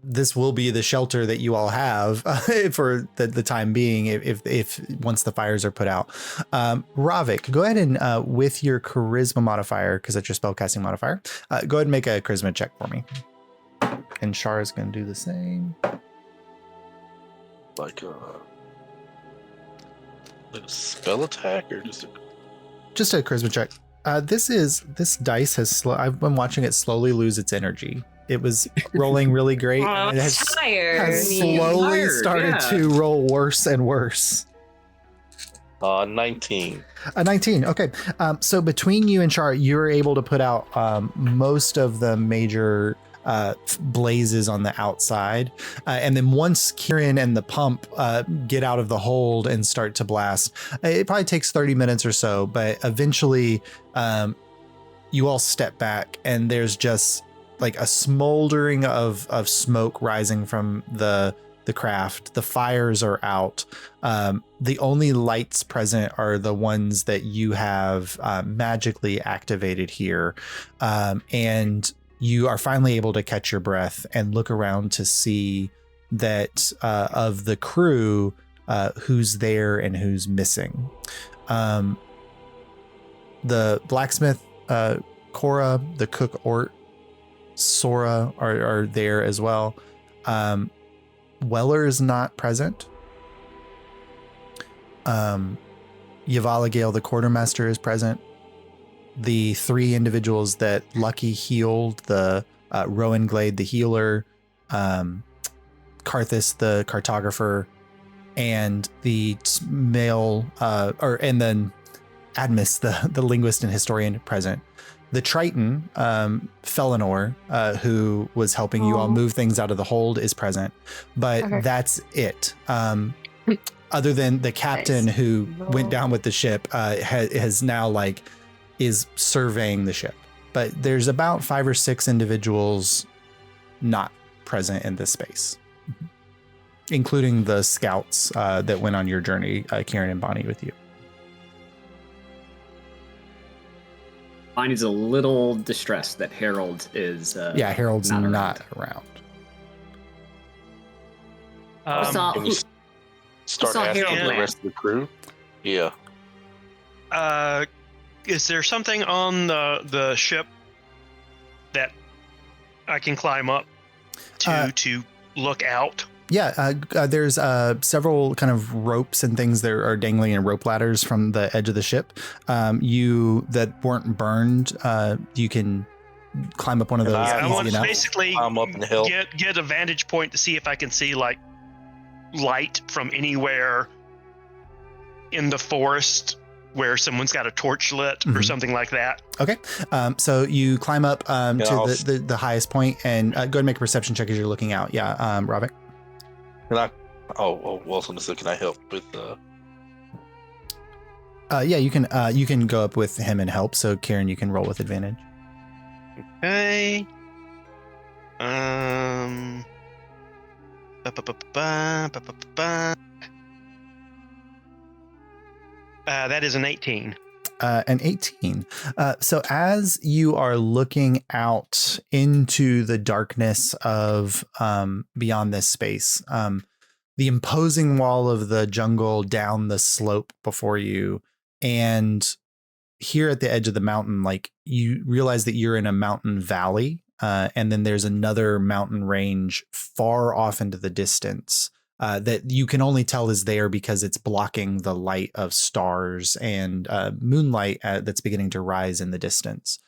this will be the shelter that you all have for the time being, if once the fires are put out. Ravik, go ahead and with your charisma modifier, because that's your spellcasting modifier, go ahead and make a charisma check for me. And Shar is going to do the same. Like a spell attack or just a charisma check. This dice has I've been watching it slowly lose its energy. It was rolling really great, and it has slowly started to roll worse and worse. 19. A 19. Okay. So between you and Char, you're able to put out most of the major blazes on the outside. And then once Kieran and the pump get out of the hold and start to blast, it probably takes 30 minutes or so, but eventually you all step back and there's just like a smoldering of smoke rising from the craft. The fires are out. The only lights present are the ones that you have magically activated here. And you are finally able to catch your breath and look around to see that of the crew, who's there and who's missing. The blacksmith, Cora, the cook, Ort, Sora are there as well. Weller is not present. Yavala Gale, the quartermaster, is present. The 3 individuals that Lucky healed, the Rowan Glade, the healer, Karthus, the cartographer, and the male, and then Admis, the linguist and historian, present. The Triton, Felinor, who was helping you all move things out of the hold, is present, but that's it. Other than the captain who went down with the ship, has now is surveying the ship. But there's about 5 or 6 individuals not present in this space, including the scouts that went on your journey, Kieran and Bonnie, with you. Bonnie's a little distressed that Harold is. Harold's not not around. around. Can we start saw asking Harold the last. rest of the crew? Yeah. Is there something on the ship that I can climb up to look out? Yeah, there's several kind of ropes and things that are dangling in rope ladders from the edge of the ship. You that weren't burned, you can climb up one of those I easy want to enough. basically Climb up and help. get a vantage point to see if I can see like light from anywhere in the forest where someone's got a torch lit or Mhm. something like that. Okay, so you climb up Yeah, to the highest point and go ahead and make a perception check as you're looking out. Yeah, Ravik. Can I? Oh, well, so can I help with? Yeah, you can go up with him and help. So Kieran, you can roll with advantage. Okay. Ba, ba, ba, ba, ba, ba, ba. That is an 18. An 18. So as you are looking out into the darkness of beyond this space, the imposing wall of the jungle down the slope before you, and here at the edge of the mountain, like you realize that you're in a mountain valley, and then there's another mountain range far off into the distance. That you can only tell is there because it's blocking the light of stars and moonlight that's beginning to rise in the distance.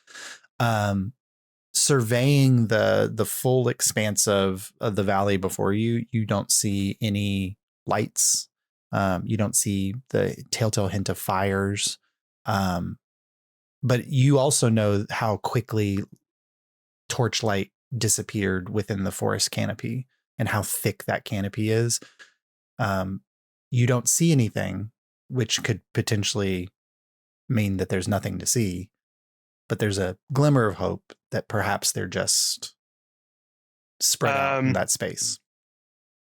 Surveying the full expanse of the valley before you, you don't see any lights. You don't see the telltale hint of fires. But you also know how quickly torchlight disappeared within the forest canopy and how thick that canopy is. You don't see anything, which could potentially mean that there's nothing to see, but there's a glimmer of hope that perhaps they're just spread out in that space.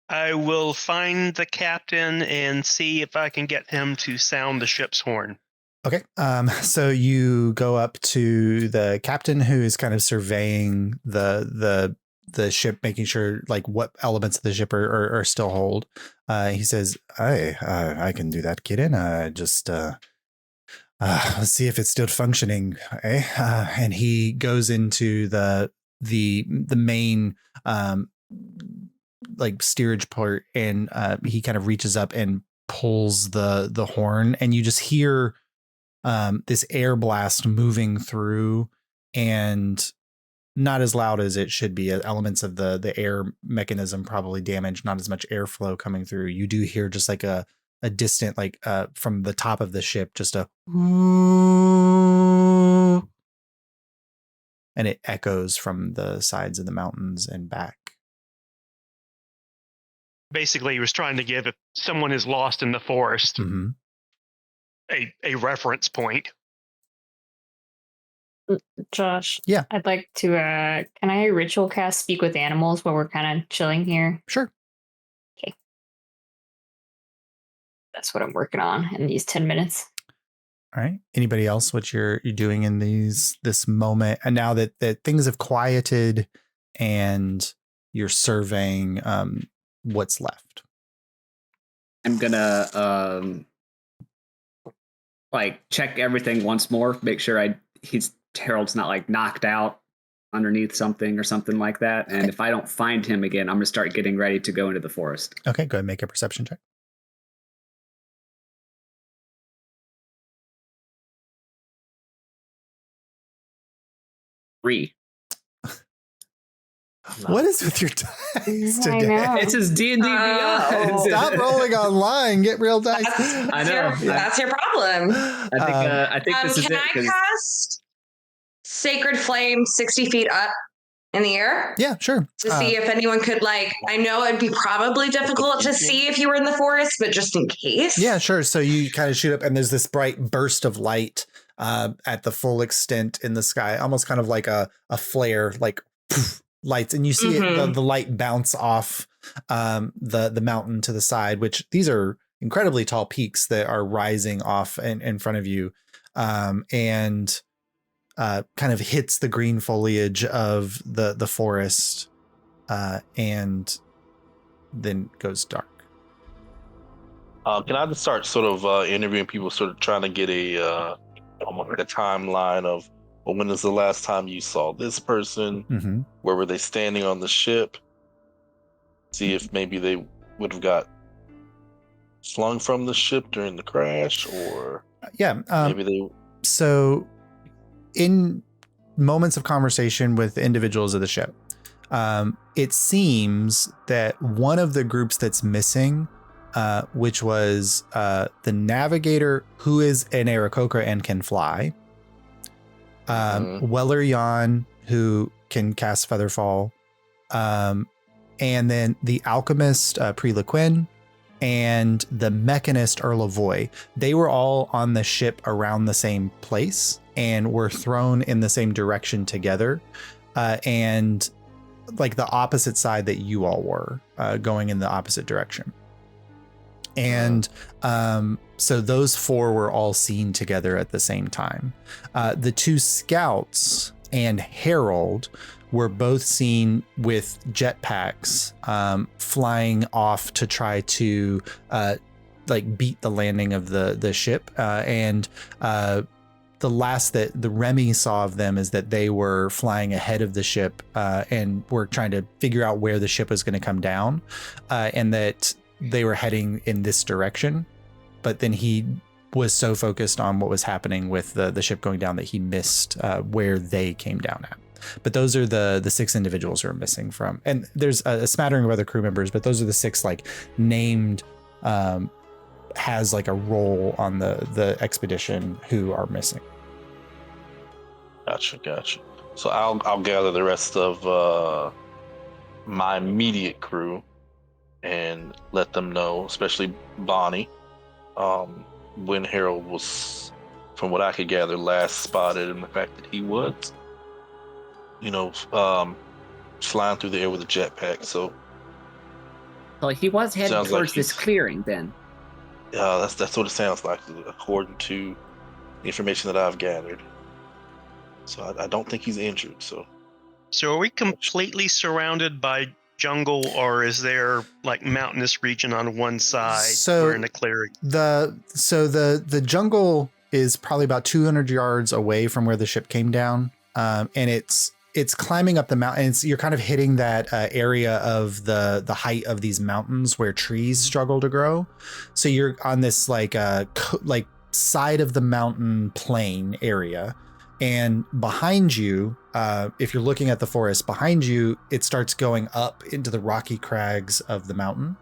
I will find the captain and see if I can get him to sound the ship's horn. Okay. So you go up to the captain who is kind of surveying the ship, making sure like what elements of the ship are still hold. He says, I can do that, kitten. Just let's see if it's still functioning. And he goes into the main like steerage port, and he kind of reaches up and pulls the horn, and you just hear this air blast moving through, and not as loud as it should be. Elements of the air mechanism probably damaged, not as much airflow coming through. You do hear just like a distant, like from the top of the ship, just a and it echoes from the sides of the mountains and back. Basically, he was trying to give if someone is lost in the forest Mm-hmm. a reference point. Josh. Yeah. I'd like to can I ritual cast speak with animals while we're kind of chilling here? Sure. Okay. That's what I'm working on in these 10 minutes. All right. Anybody else? What you're doing in this moment, and now that things have quieted, and you're surveying what's left. I'm gonna like check everything once more, make sure Harold's not like knocked out underneath something or something like that. And if I don't find him again, I'm gonna start getting ready to go into the forest. Okay, go ahead and make a perception check. Three. What is with your dice I today? know. It's his D&D Beyond. Stop rolling online. Get real dice. I know. That's your problem. I think this is Can it. I 'Cause cast Sacred Flame 60 feet up in the air Yeah, sure. to see if anyone could, like, I know it'd be probably difficult to see if you were in the forest, but just in case. Yeah, sure. So you kind of shoot up, and there's this bright burst of light at the full extent in the sky, almost kind of like a flare, like poof, lights, and you see the light bounce off the mountain to the side, which these are incredibly tall peaks that are rising off in front of you, and kind of hits the green foliage of the forest, and then goes dark. Can I just start sort of interviewing people, sort of trying to get almost like a timeline of, well, when is the last time you saw this person? Mm-hmm. Where were they standing on the ship? See if maybe they would have got flung from the ship during the crash, or maybe they. So, in moments of conversation with individuals of the ship, it seems that one of the groups that's missing, which was the navigator, who is an Aarakocra and can fly, Weller Yan, who can cast Featherfall, and then the alchemist Pri Quinn, and the mechanist Earl of Voy. They were all on the ship around the same place and were thrown in the same direction together, and like the opposite side that you all were, going in the opposite direction. And so those four were all seen together at the same time. The two scouts and Harold were both seen with jetpacks, flying off to try to like beat the landing of the ship. And the last that the Remy saw of them is that they were flying ahead of the ship, and were trying to figure out where the ship was going to come down, and that they were heading in this direction. But then he was so focused on what was happening with the ship going down that he missed where they came down at. But those are the 6 individuals who are missing from, and there's a smattering of other crew members, but those are the 6 like named, has like a role on the expedition who are missing. Gotcha. So I'll gather the rest of my immediate crew and let them know, especially Bonnie, when Harold was, from what I could gather, last spotted, and the fact that he was, flying through the air with a jetpack. So he was heading sounds towards like this clearing then. that's what it sounds like, according to the information that I've gathered. So I don't think he's injured. So are we completely surrounded by jungle, or is there like mountainous region on one side? So we're in a clearing. The jungle is probably about 200 yards away from where the ship came down, and it's climbing up the mountains. You're kind of hitting that area of the height of these mountains where trees struggle to grow. So you're on this like side of the mountain plain area. And behind you, if you're looking at the forest behind you, it starts going up into the rocky crags of the mountain.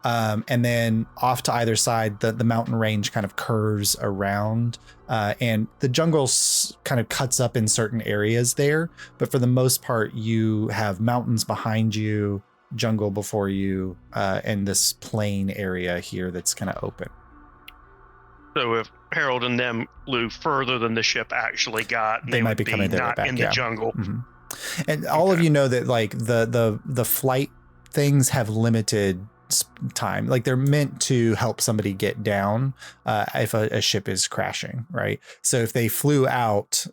And then off to either side, the mountain range kind of curves around, and the jungle kind of cuts up in certain areas there. But for the most part, you have mountains behind you, jungle before you, and this plain area here that's kind of open. So if Harold and them flew further than the ship actually got, they might be coming there not back, in the jungle. Mm-hmm. And all of you know that like the flight things have limited time. Like they're meant to help somebody get down if a ship is crashing, right? So if they flew out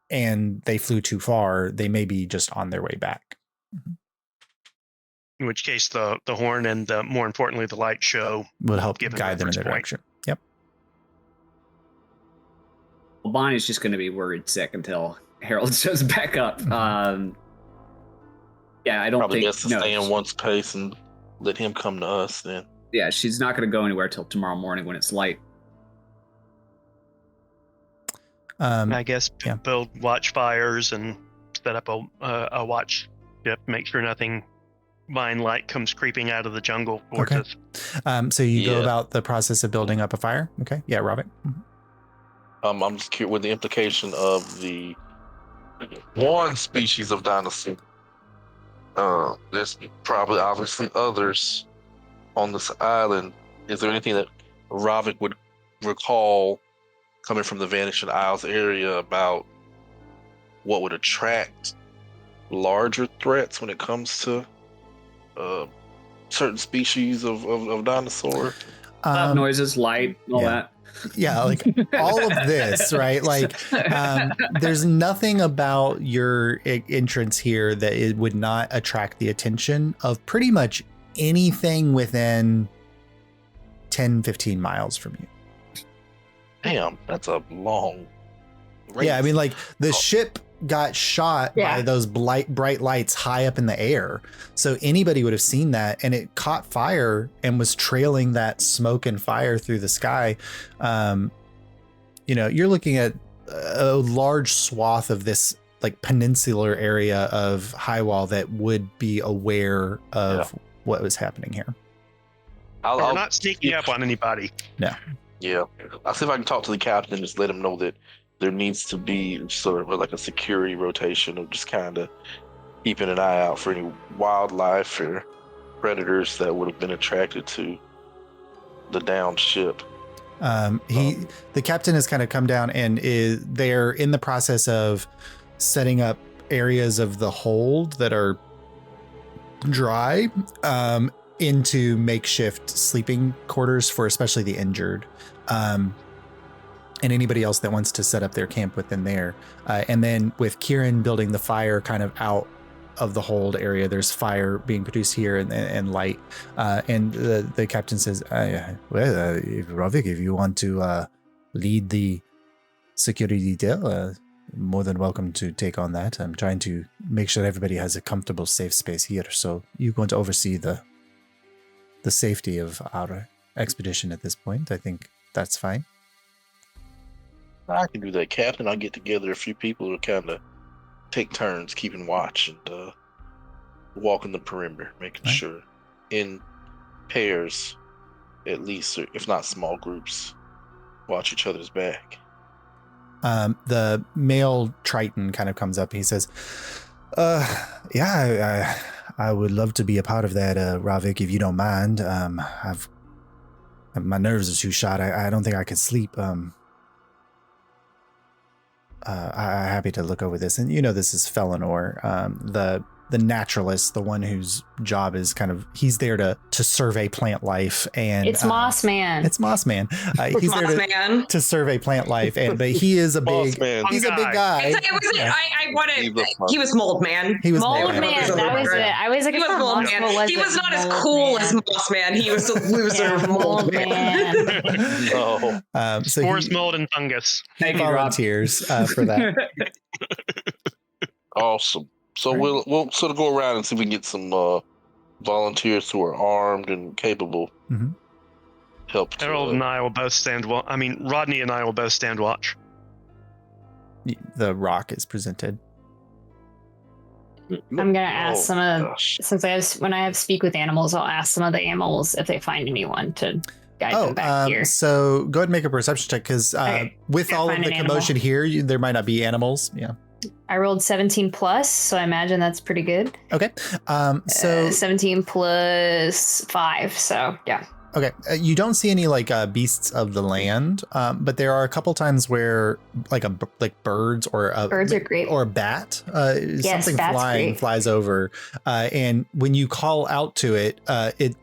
and they flew too far, they may be just on their way back. Mm-hmm. In which case the horn and more importantly the light show will help give guide them in their direction. Yep. Well, Bonnie's just going to be worried sick until Harold shows back up. Mm-hmm. Yeah, I don't probably think... best to stay in one space and let him come to us then. Yeah, she's not going to go anywhere till tomorrow morning when it's light. I guess build watch fires and set up a watch ship, make sure nothing vine light comes creeping out of the jungle towards us. So you go about the process of building up a fire. Okay. Yeah, Robert. Mm-hmm. I'm just curious with the implication of the one species of dinosaur. There's probably obviously others on this island. Is there anything that Ravik would recall coming from the Vanishing Isles area about what would attract larger threats when it comes to certain species of dinosaur? Loud noises, light, all that. Yeah, like all of this, right? Like, there's nothing about your entrance here that it would not attract the attention of pretty much anything within 10, 15 miles from you. Damn, that's a long range. Yeah, I mean, like the ship got shot by those bright lights high up in the air. So anybody would have seen that, and it caught fire and was trailing that smoke and fire through the sky. You're looking at a large swath of this like peninsular area of Highwall that would be aware of what was happening here. We're not sneaking up on anybody. No. Yeah. I'll see if I can talk to the captain and just let him know that there needs to be sort of like a security rotation of just kind of keeping an eye out for any wildlife or predators that would have been attracted to the downed ship. The captain has kind of come down and they're in the process of setting up areas of the hold that are dry into makeshift sleeping quarters for especially the injured. And anybody else that wants to set up their camp within there. And then with Kieran building the fire kind of out of the hold area, there's fire being produced here and light. And the captain says, Ravik, if you want to lead the security detail, more than welcome to take on that. I'm trying to make sure everybody has a comfortable, safe space here. So you're going to oversee the safety of our expedition at this point. I think that's fine. I can do that, Captain. I'll get together a few people to kind of take turns keeping watch and walking the perimeter, making sure in pairs, at least, or if not small groups, watch each other's back. The male Triton kind of comes up. He says, I would love to be a part of that, Ravik, if you don't mind. My nerves are too shot. I don't think I could sleep. I'm happy to look over this. And this is Felinor, the naturalist, the one whose job is kind of, he's there to survey plant life. And it's Moss Man. It's Moss Man. He's there to survey plant life. But he is a big, he's a big guy. He was Mold Man. He was Mold Man. That was it. I was like, he was Mold Man. He was not as cool as Moss Man. He was the loser of Mold Man. So Spores, mold, and fungus. He volunteers for that. Awesome. So we'll sort of go around and see if we can get some volunteers who are armed and capable. Mm-hmm. Help. Harold and I will both stand watch. I mean, Rodney and I will both stand watch. The rock is presented. I'm gonna ask some of when I have speak with animals, I'll ask some of the animals if they find anyone to guide them back here. So go ahead and make a perception check because with all of the commotion here, there might not be animals. Yeah. I rolled 17 plus, so I imagine that's pretty good. Okay. So 17 plus 5, so yeah. Okay. You don't see any beasts of the land, but there are a couple times where like birds or birds are great, or a bat, something flying flies over, and when you call out to it, it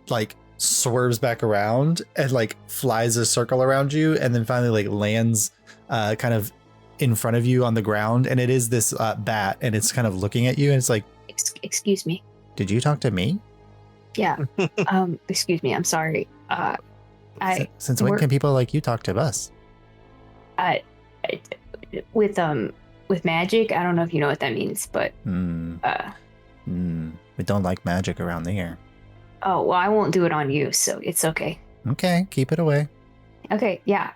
swerves back around and flies a circle around you, and then finally lands kind of in front of you on the ground, and it is this bat, and it's kind of looking at you, and it's like, excuse me, did you talk to me? Yeah. Excuse me, I'm sorry. Since when can people like you talk to us? With magic, I don't know if you know what that means, but we don't like magic around here. Oh well, I won't do it on you, so it's okay. Okay, keep it away. Okay, yeah.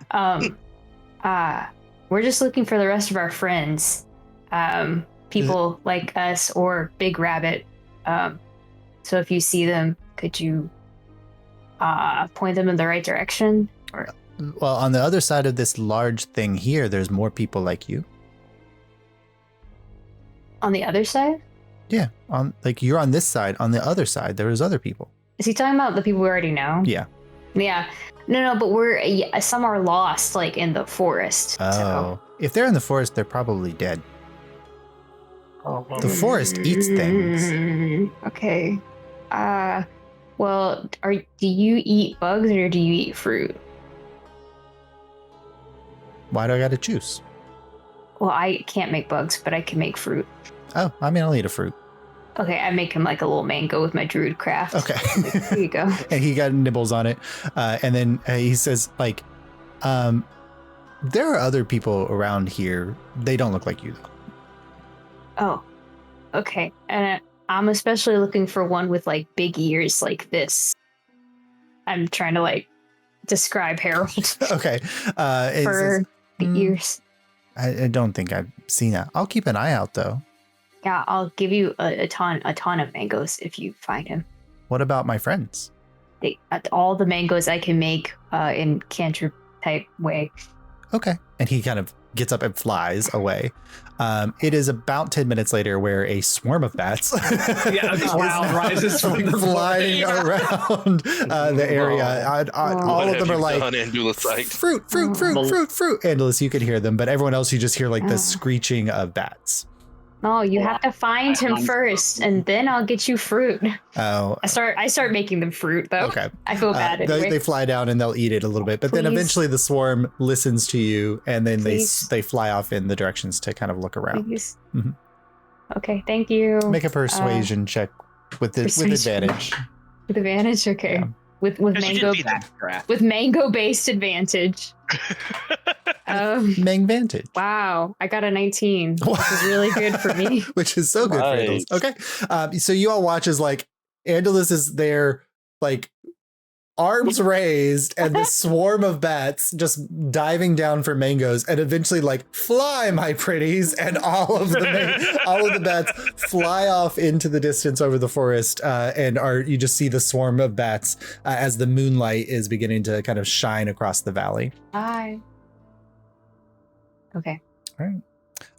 We're just looking for the rest of our friends, people like us or Big Rabbit. So if you see them, could you point them in the right direction? Or well, on the other side of this large thing here, there's more people like you. On the other side? Yeah, you're on this side. On the other side, there is other people. Is he talking about the people we already know? Yeah. Yeah. No, but some are lost, in the forest. Oh, so. If they're in the forest, they're probably dead. The forest eats things. Okay. Well, do you eat bugs or do you eat fruit? Why do I gotta choose? Well, I can't make bugs, but I can make fruit. Oh, I mean, I'll eat a fruit. Okay, I make him like a little mango with my druid craft. Okay. Here you go. And he got nibbles on it. And then he says, like, there are other people around here. They don't look like you, though. Oh, okay. And I'm especially looking for one with like big ears like this. I'm trying to like describe Harold Okay. for the ears. I don't think I've seen that. I'll keep an eye out, though. Yeah, I'll give you a ton of mangoes if you find him. What about my friends? All the mangoes I can make in cantrip type way. Okay. And he kind of gets up and flies away. It is about 10 minutes later where a swarm of bats A cloud rises from the flying around the area. All of them are like, fruit. Andalus, you could hear them, but everyone else, you just hear like the screeching of bats. No, you have to find him first, and then I'll get you fruit. Oh. I start making them fruit, though. Okay. I feel bad anyway. They fly down and they'll eat it a little bit, but then eventually the swarm listens to you, and then they fly off in the directions to kind of look around. Mm-hmm. Okay, thank you. Make a persuasion check with advantage. With advantage, okay. Yeah. With mango based advantage. Mangvantage. Wow, I got a 19, which is really good for me. Which is so good for Andalus. Okay. So you all watch as like Andalus is there, like arms raised, and this swarm of bats just diving down for mangoes, and eventually like fly, my pretties, and all of the bats fly off into the distance over the forest, and you just see the swarm of bats as the moonlight is beginning to kind of shine across the valley. Bye. Okay. All right.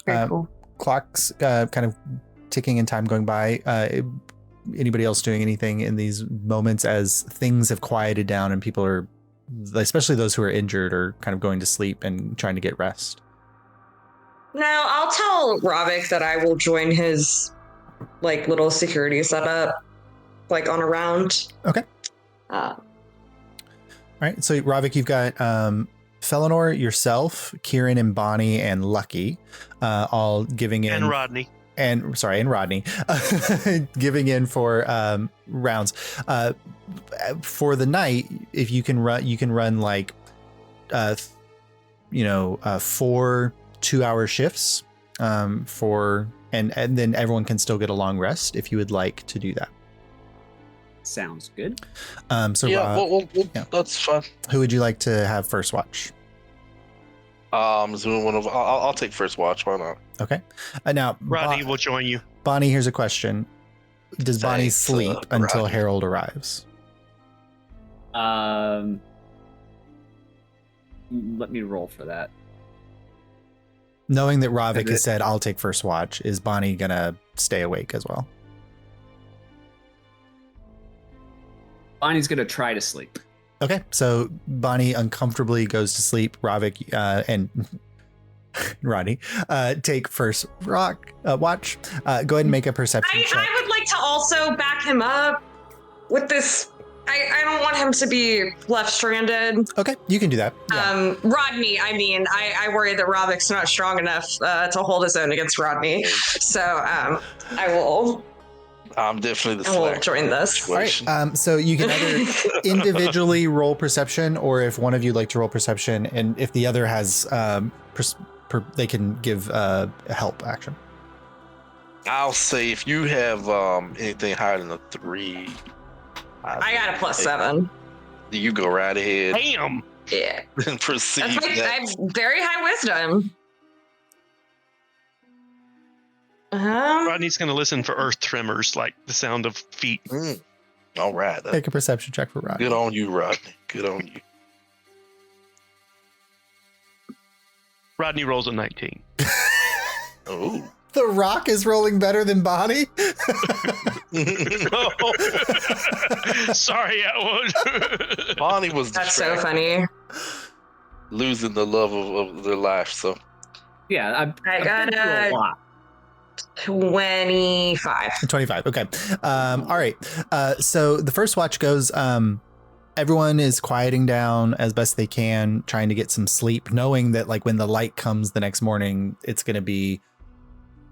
Very cool. Clocks kind of ticking and time going by. Anybody else doing anything in these moments as things have quieted down and people are, especially those who are injured, are kind of going to sleep and trying to get rest? No, I'll tell Ravik that I will join his like little security setup, like on a round. Okay. All right. So Ravik, you've got Felinor, yourself, Kieran, and Bonnie, and Lucky, all giving in. And Rodney. And Rodney, giving in for rounds. For the night, if you can run like, 4 2-hour shifts and then everyone can still get a long rest if you would like to do that. Sounds good. That's fun. Who would you like to have first watch? I'll take first watch. Why not? Okay. Now, Rodney will join you. Bonnie, here's a question: does Bonnie sleep until Rodney. Harold arrives? Let me roll for that. Knowing that Ravik has said, "I'll take first watch," is Bonnie gonna stay awake as well? Bonnie's gonna try to sleep. Okay, so Bonnie uncomfortably goes to sleep. Ravik and Rodney take first watch. Go ahead and make a perception check. I would like to also back him up with this. I don't want him to be left stranded. Okay, you can do that. Yeah. Rodney, I worry that Ravik's not strong enough to hold his own against Rodney. So I will I'm definitely the I will slack. join this. All right, so you can either individually roll perception, or if one of you like to roll perception, and if the other has, they can give a help action. I'll say if you have anything higher than a 3, I got a +7. You go right ahead Damn. Yeah. and proceed. I have very high wisdom. Rodney's going to listen for earth tremors, like the sound of feet. All right. Make a perception check for Rodney. Good on you, Rodney. Good on you. Rodney rolls a 19. Oh. The Rock is rolling better than Bonnie. No. Sorry, Bonnie was That's so distracted, funny. losing the love of their life. So Yeah, I got a lot. 25. 25. Okay. All right. So the first watch goes, everyone is quieting down as best they can, trying to get some sleep, knowing that like when the light comes the next morning, it's going to be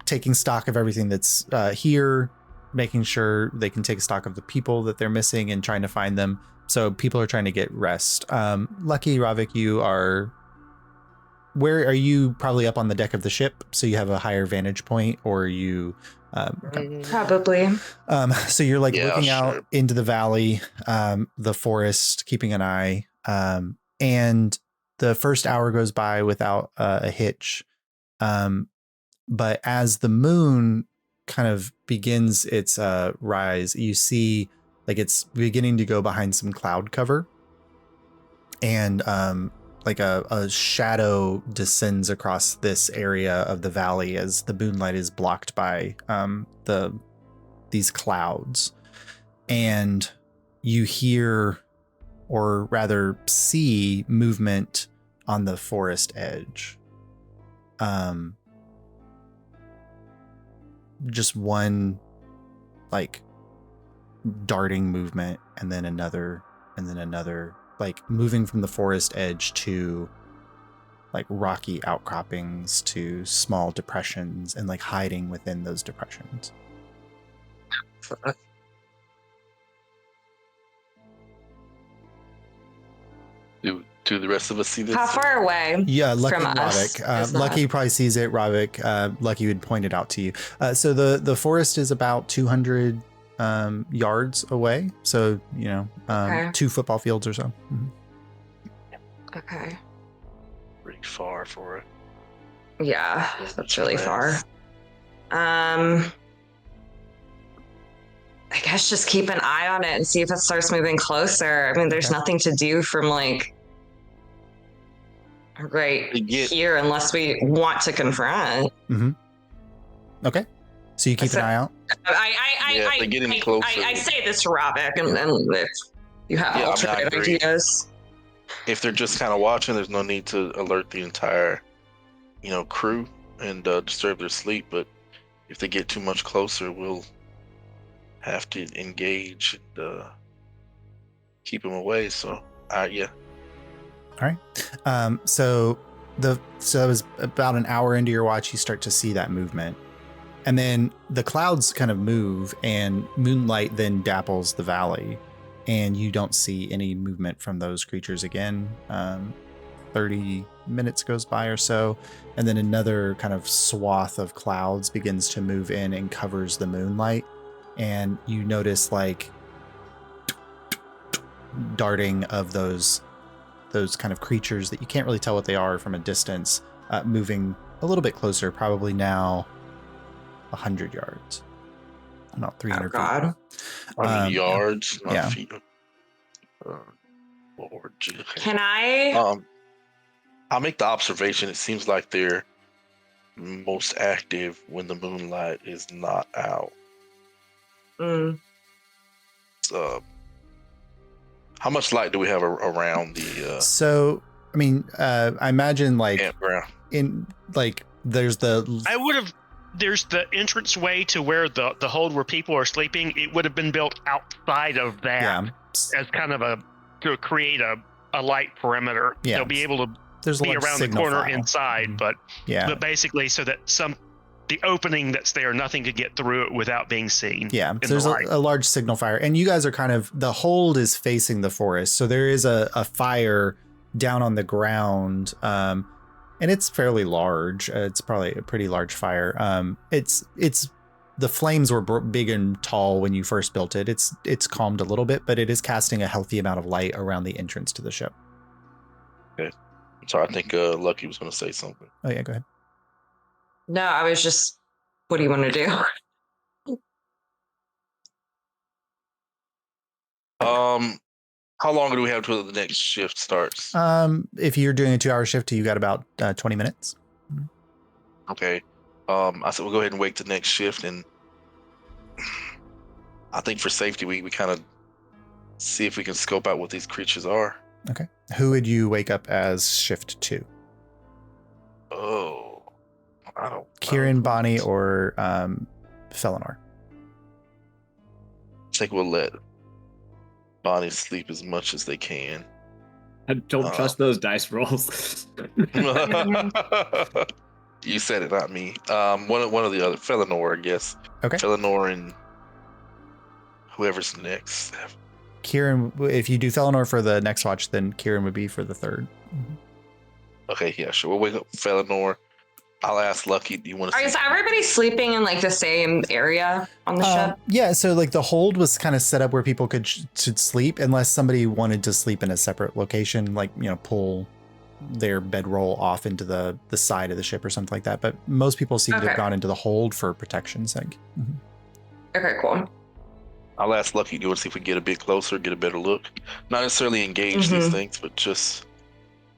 taking stock of everything that's here, making sure they can take stock of the people that they're missing and trying to find them. So people are trying to get rest. Lucky, Ravik, where are you? Probably up on the deck of the ship, so you have a higher vantage point, or are you? Probably. So you're like Yeah, looking out sure. into the valley, the forest, keeping an eye, and the first hour goes by without a hitch. But as the moon kind of begins its rise, you see like it's beginning to go behind some cloud cover, and like a shadow descends across this area of the valley as the moonlight is blocked by these clouds. And you hear, or rather see, movement on the forest edge. Just one like darting movement, and then another, like moving from the forest edge to like rocky outcroppings to small depressions, and like hiding within those depressions. Do the rest of us see this? How far away? Yeah, Lucky from us Ravik. is Lucky that? probably sees it. Ravik, Lucky would point it out to you. So the forest is about 200 yards away. So, Okay. 2 football fields or so. Mhm. Okay. Pretty far for it. Yeah, that's really far. Fast. I guess just keep an eye on it and see if it starts moving closer. I mean, there's Okay. nothing to do from like right here unless we want to confront. Okay. So you keep an eye out? If they get any closer. I say this to Ravik, and if you have Yeah, I alternate agree. ideas. If they're just kind of watching, there's no need to alert the entire, crew and disturb their sleep. But if they get too much closer, we'll have to engage and keep them away. So, yeah. All right. So it was about an hour into your watch, you start to see that movement. And then the clouds kind of move, and moonlight then dapples the valley, and you don't see any movement from those creatures again. 30 minutes goes by or so, and then another kind of swath of clouds begins to move in and covers the moonlight. And you notice like darting of those kind of creatures that you can't really tell what they are from a distance, moving a little bit closer, probably now 100 yards, not 300 Oh God. feet. 100 yards, not yeah. feet. Lord, Can I? I'll make the observation. It seems like they're most active when the moonlight is not out. How much light do we have around the? So, I mean, I imagine like campground. There's the entranceway to where the hold where people are sleeping. It would have been built outside of that as kind of to create a light perimeter. Yeah. They'll be able to there's be a around the corner file inside, but basically so that the opening that's there, nothing could get through it without being seen. Yeah, so there's a large signal fire, and you guys are the hold is facing the forest, so there is a fire down on the ground, and it's fairly large. It's probably a pretty large fire. It's the flames were big and tall when you first built it. It's calmed a little bit, but it is casting a healthy amount of light around the entrance to the ship. Okay, so I think Lucky was going to say something. Oh yeah, go ahead. No, I was just. What do you want to do? How long do we have till the next shift starts? If you're doing a 2-hour shift, you got about 20 minutes. Okay. I said we'll go ahead and wait the next shift, and I think for safety, we kind of see if we can scope out what these creatures are. Okay. Who would you wake up as shift 2? Oh, I don't. Kieran, Bonnie, or Felinor. I think we'll let Bonnie sleep as much as they can. I don't trust those dice rolls. You said it, not me. One of the other, Felinor, I guess. Okay. Felinor and whoever's next. Kieran, if you do Felinor for the next watch, then Kieran would be for the third. Okay, yeah, sure. We'll wake up Felinor. I'll ask Lucky, do you want to Is everybody sleeping in like the same area on the ship? Yeah, so like the hold was kind of set up where people should sleep unless somebody wanted to sleep in a separate location, like, you know, pull their bedroll off into the side of the ship or something like that. But most people seem to have gone into the hold for protection's sake. Okay, cool. I'll ask Lucky, do you want to see if we can get a bit closer, get a better look? Not necessarily engage these things, but just...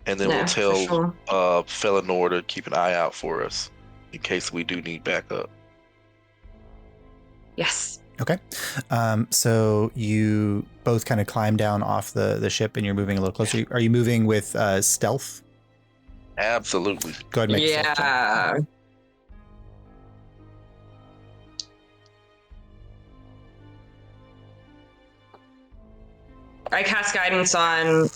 And then we'll tell Felinor to keep an eye out for us in case we do need backup. Yes. Okay. So you both kind of climb down off the ship and you're moving a little closer. Are you moving with stealth? Absolutely. Go ahead and make a stealth check. I cast guidance on...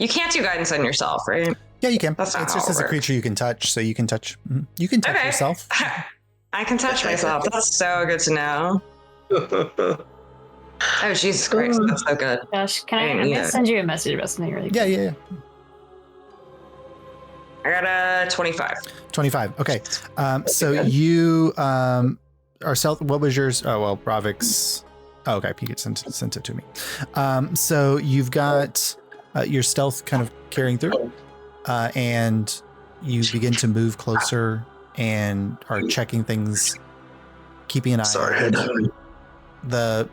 You can't do guidance on yourself, right? Yeah, you can. That's not it's how just it as a works. creature you can touch, so you can touch. You can touch yourself. I can touch myself. That's so good to know. Oh, Jesus Christ, that's so good. Josh, I'm gonna send you a message about something really quick. Yeah. I got a 25. 25. Okay. So you are stealth. What was yours? Oh, well, Bravik's. Oh, okay. He sent it to me. So you've got your stealth kind of carrying through, and you begin to move closer and are checking things, keeping an eye on the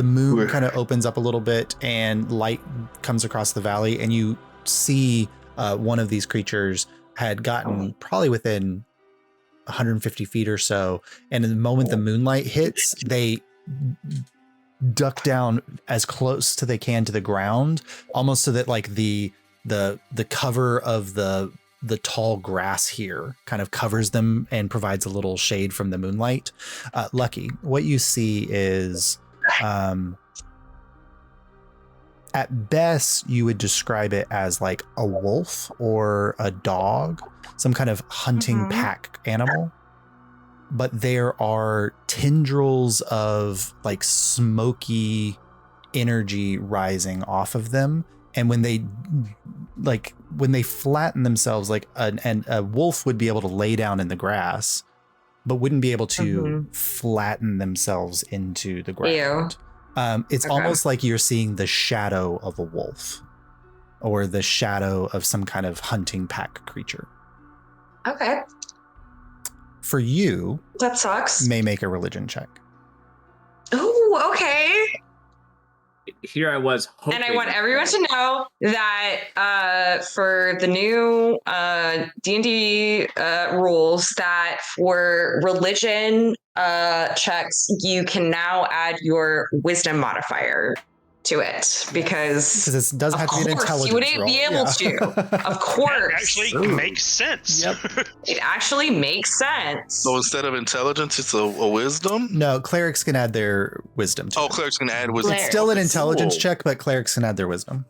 moon kind of opens up a little bit and light comes across the valley, and you see one of these creatures had gotten probably within 150 feet or so. And in the moment the moonlight hits, they duck down as close to they can to the ground, almost so that like the cover of the tall grass here kind of covers them and provides a little shade from the moonlight. Lucky, what you see is at best you would describe it as like a wolf or a dog, some kind of hunting pack animal. But there are tendrils of like smoky energy rising off of them. And when they flatten themselves, like a wolf would be able to lay down in the grass, but wouldn't be able to flatten themselves into the ground. It's almost like you're seeing the shadow of a wolf or the shadow of some kind of hunting pack creature. Okay. For you, that sucks. May make a religion check. Ooh, okay. Here I was hoping. And I want everyone to know that for the new D&D rules, that for religion checks, you can now add your wisdom modifier to it, because this doesn't have to be an intelligence you wouldn't be able to. Of course. That actually makes sense. Yep. It actually makes sense. So instead of intelligence, it's a wisdom? No, clerics can add their wisdom to it. Clerics can add wisdom. It's still an intelligence check, but clerics can add their wisdom.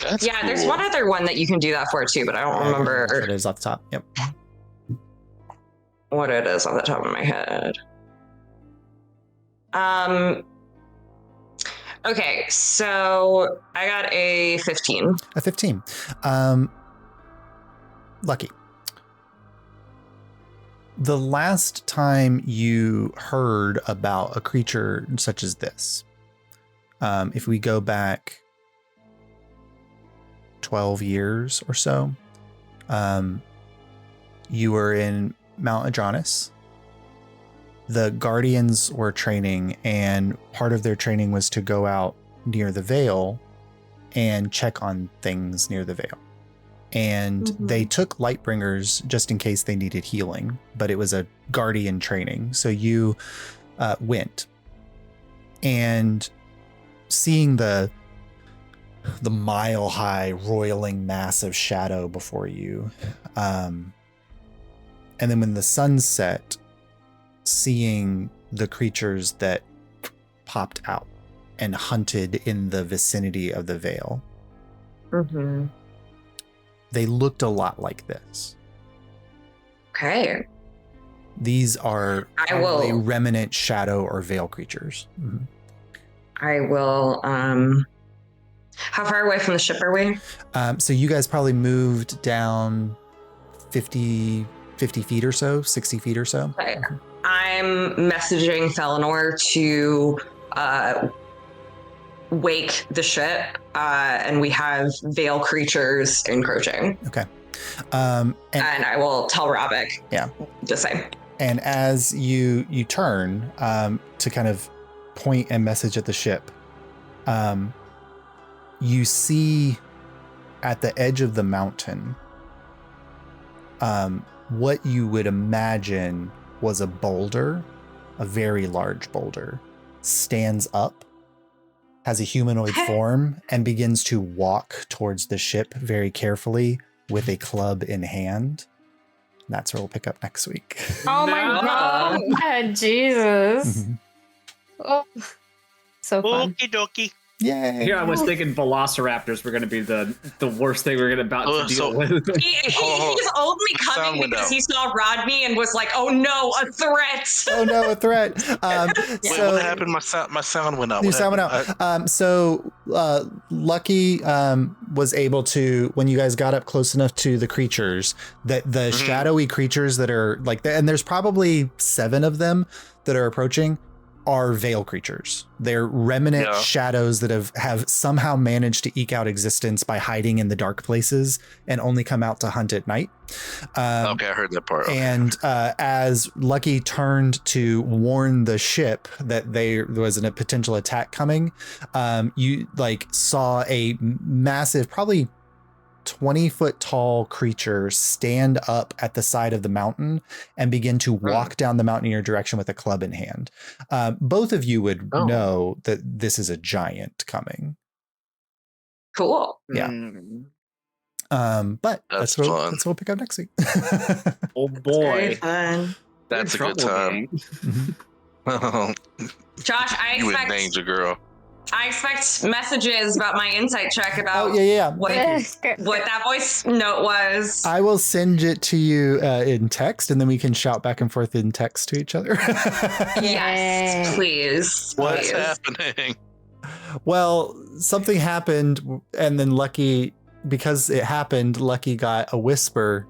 That's cool. There's one other one that you can do that for too, but I don't remember what it is off the top. Yep. What it is off the top of my head. Okay, so I got a 15. A 15. Lucky. The last time you heard about a creature such as this, if we go back 12 years or so, you were in Mount Adronis. The Guardians were training, and part of their training was to go out near the Veil and check on things near the Veil. And they took Lightbringers just in case they needed healing, but it was a Guardian training. So you went, and seeing the mile-high roiling mass of shadow before you, And then when the sun set, seeing the creatures that popped out and hunted in the vicinity of the veil. Mm-hmm. They looked a lot like this. Okay. These are I will- probably remnant shadow or veil creatures. Mhm. I will. How far away from the ship are we? So you guys probably moved down 50 feet or so, 60 feet or so. Okay. I'm messaging Felinor to wake the ship, and we have veil creatures encroaching. Okay. And I will tell Ravik. Yeah. The same. And as you turn to kind of point and message at the ship, you see at the edge of the mountain what you would imagine was a boulder, a very large boulder, stands up, has a humanoid form, and begins to walk towards the ship very carefully with a club in hand. That's where we'll pick up next week. Oh my god, Jesus. Mhm. Oh, so fun. Okie dokie. Yay! Here I was thinking velociraptors were going to be the worst thing we're about to deal with. He's Oh, only sound coming went because out. he saw Rodney and was like, "Oh no, a threat!" Oh no, a threat. Wait, So what happened? My sound went out. your What sound went happened? out. So Lucky was able to, when you guys got up close enough to the creatures, that the shadowy creatures that are like, and there's probably 7 of them that are approaching, are veil creatures. They're remnant shadows that have somehow managed to eke out existence by hiding in the dark places and only come out to hunt at night. Okay, I heard that part. Okay. And as Lucky turned to warn the ship that there was a potential attack coming, you like saw a massive, probably 20-foot tall creature stand up at the side of the mountain and begin to walk down the mountain in your direction with a club in hand. Both of you would know that this is a giant coming. Cool. Yeah. But That's what fun. we'll pick up next week. Oh Very boy. fun. That's a You're in good trouble, time. gang. Josh, I You in expect danger, girl. messages about my insight check about Oh, yeah. what that voice note was. I will send it to you in text, and then we can shout back and forth in text to each other. Yes, Yay. please. What's please. happening? Well, something happened, and then Lucky, because it happened, Lucky got a whisper.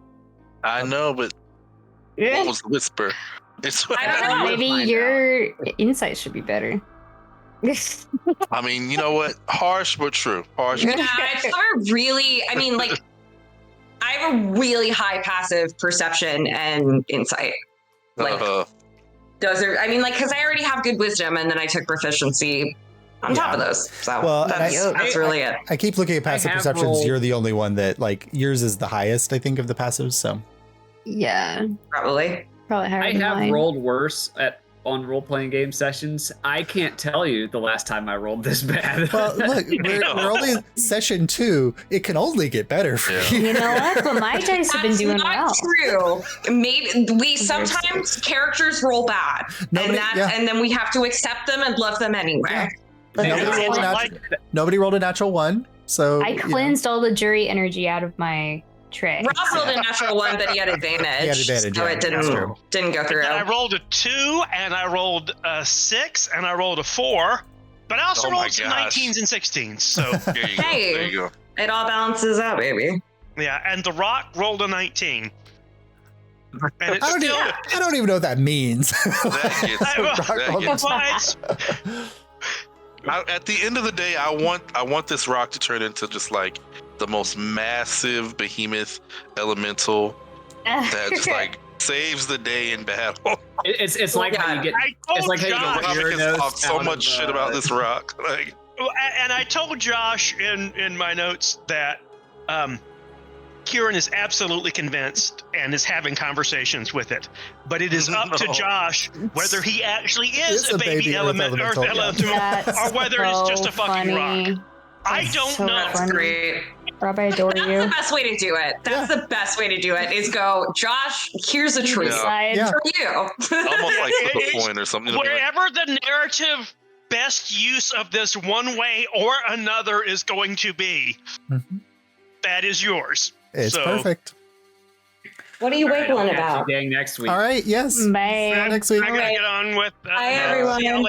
I know, but what was the whisper? It's I don't know. Maybe your insight should be better. I mean, you know what? Harsh but true. Harsh. Yeah, I have a really, I mean, like, I have a really high passive perception and insight. Like, those are, I mean, like, because I already have good wisdom, and then I took proficiency on top of those. So Well, that's really it. I keep looking at passive have perceptions. rolled- You're the only one that, like, yours is the highest, I think, of the passives. So Yeah, Probably. probably higher I than have mine. rolled worse on role-playing game sessions. I can't tell you the last time I rolled this bad. well, look, we're only session 2. It can only get better for Yeah. you. You know what? But my dice have been That's doing not well. true. Maybe we sometimes characters roll bad, Nobody- and then we have to accept them and love them anyway. But Nobody I rolled a cleansed- natural, nobody rolled a natural 1. So I cleansed all the jury energy out of my tray. Rob rolled a natural 1, but he had advantage. He had advantage, so yeah, it that's true. didn't go through. And I rolled a 2, and I rolled a 6, and I rolled a 4. But I also Oh my rolled some gosh. 19s and 16s. So There you go. Hey. There you go. It all balances out, baby. yeah, and the Rock rolled a 19. And it's I don't even know what that means. That gets- that gets- well, it's, at the end of the day, I want this rock to turn into just like the most massive behemoth elemental that just like saves the day in battle. It's like how you get. I told It's like how you Josh, get Robin your has nose talked so out much of, shit about this rock. Like, and I told Josh in my notes that Kieran is absolutely convinced and is having conversations with it, but it is up to No. Josh whether he actually is It's a baby Earth earth elemental, elemental, That's or whether it's just a so fucking funny. rock. I That's don't so know. That's funny. great. Rob, I adore That's you. the best way to do it. That's the best way to do it. Is go, Josh. Here's a truth Decide. Yeah. for you. Almost like flip a It's coin or something. It'll be like, Wherever the narrative best use of this one way or another is going to be, Mhm. that is yours. It's So- perfect. What are you All right, I'll wiggling catch you about? gang next week. All right. Yes. See you Bye. next week. I gotta get on with. Bye, see you everyone. later.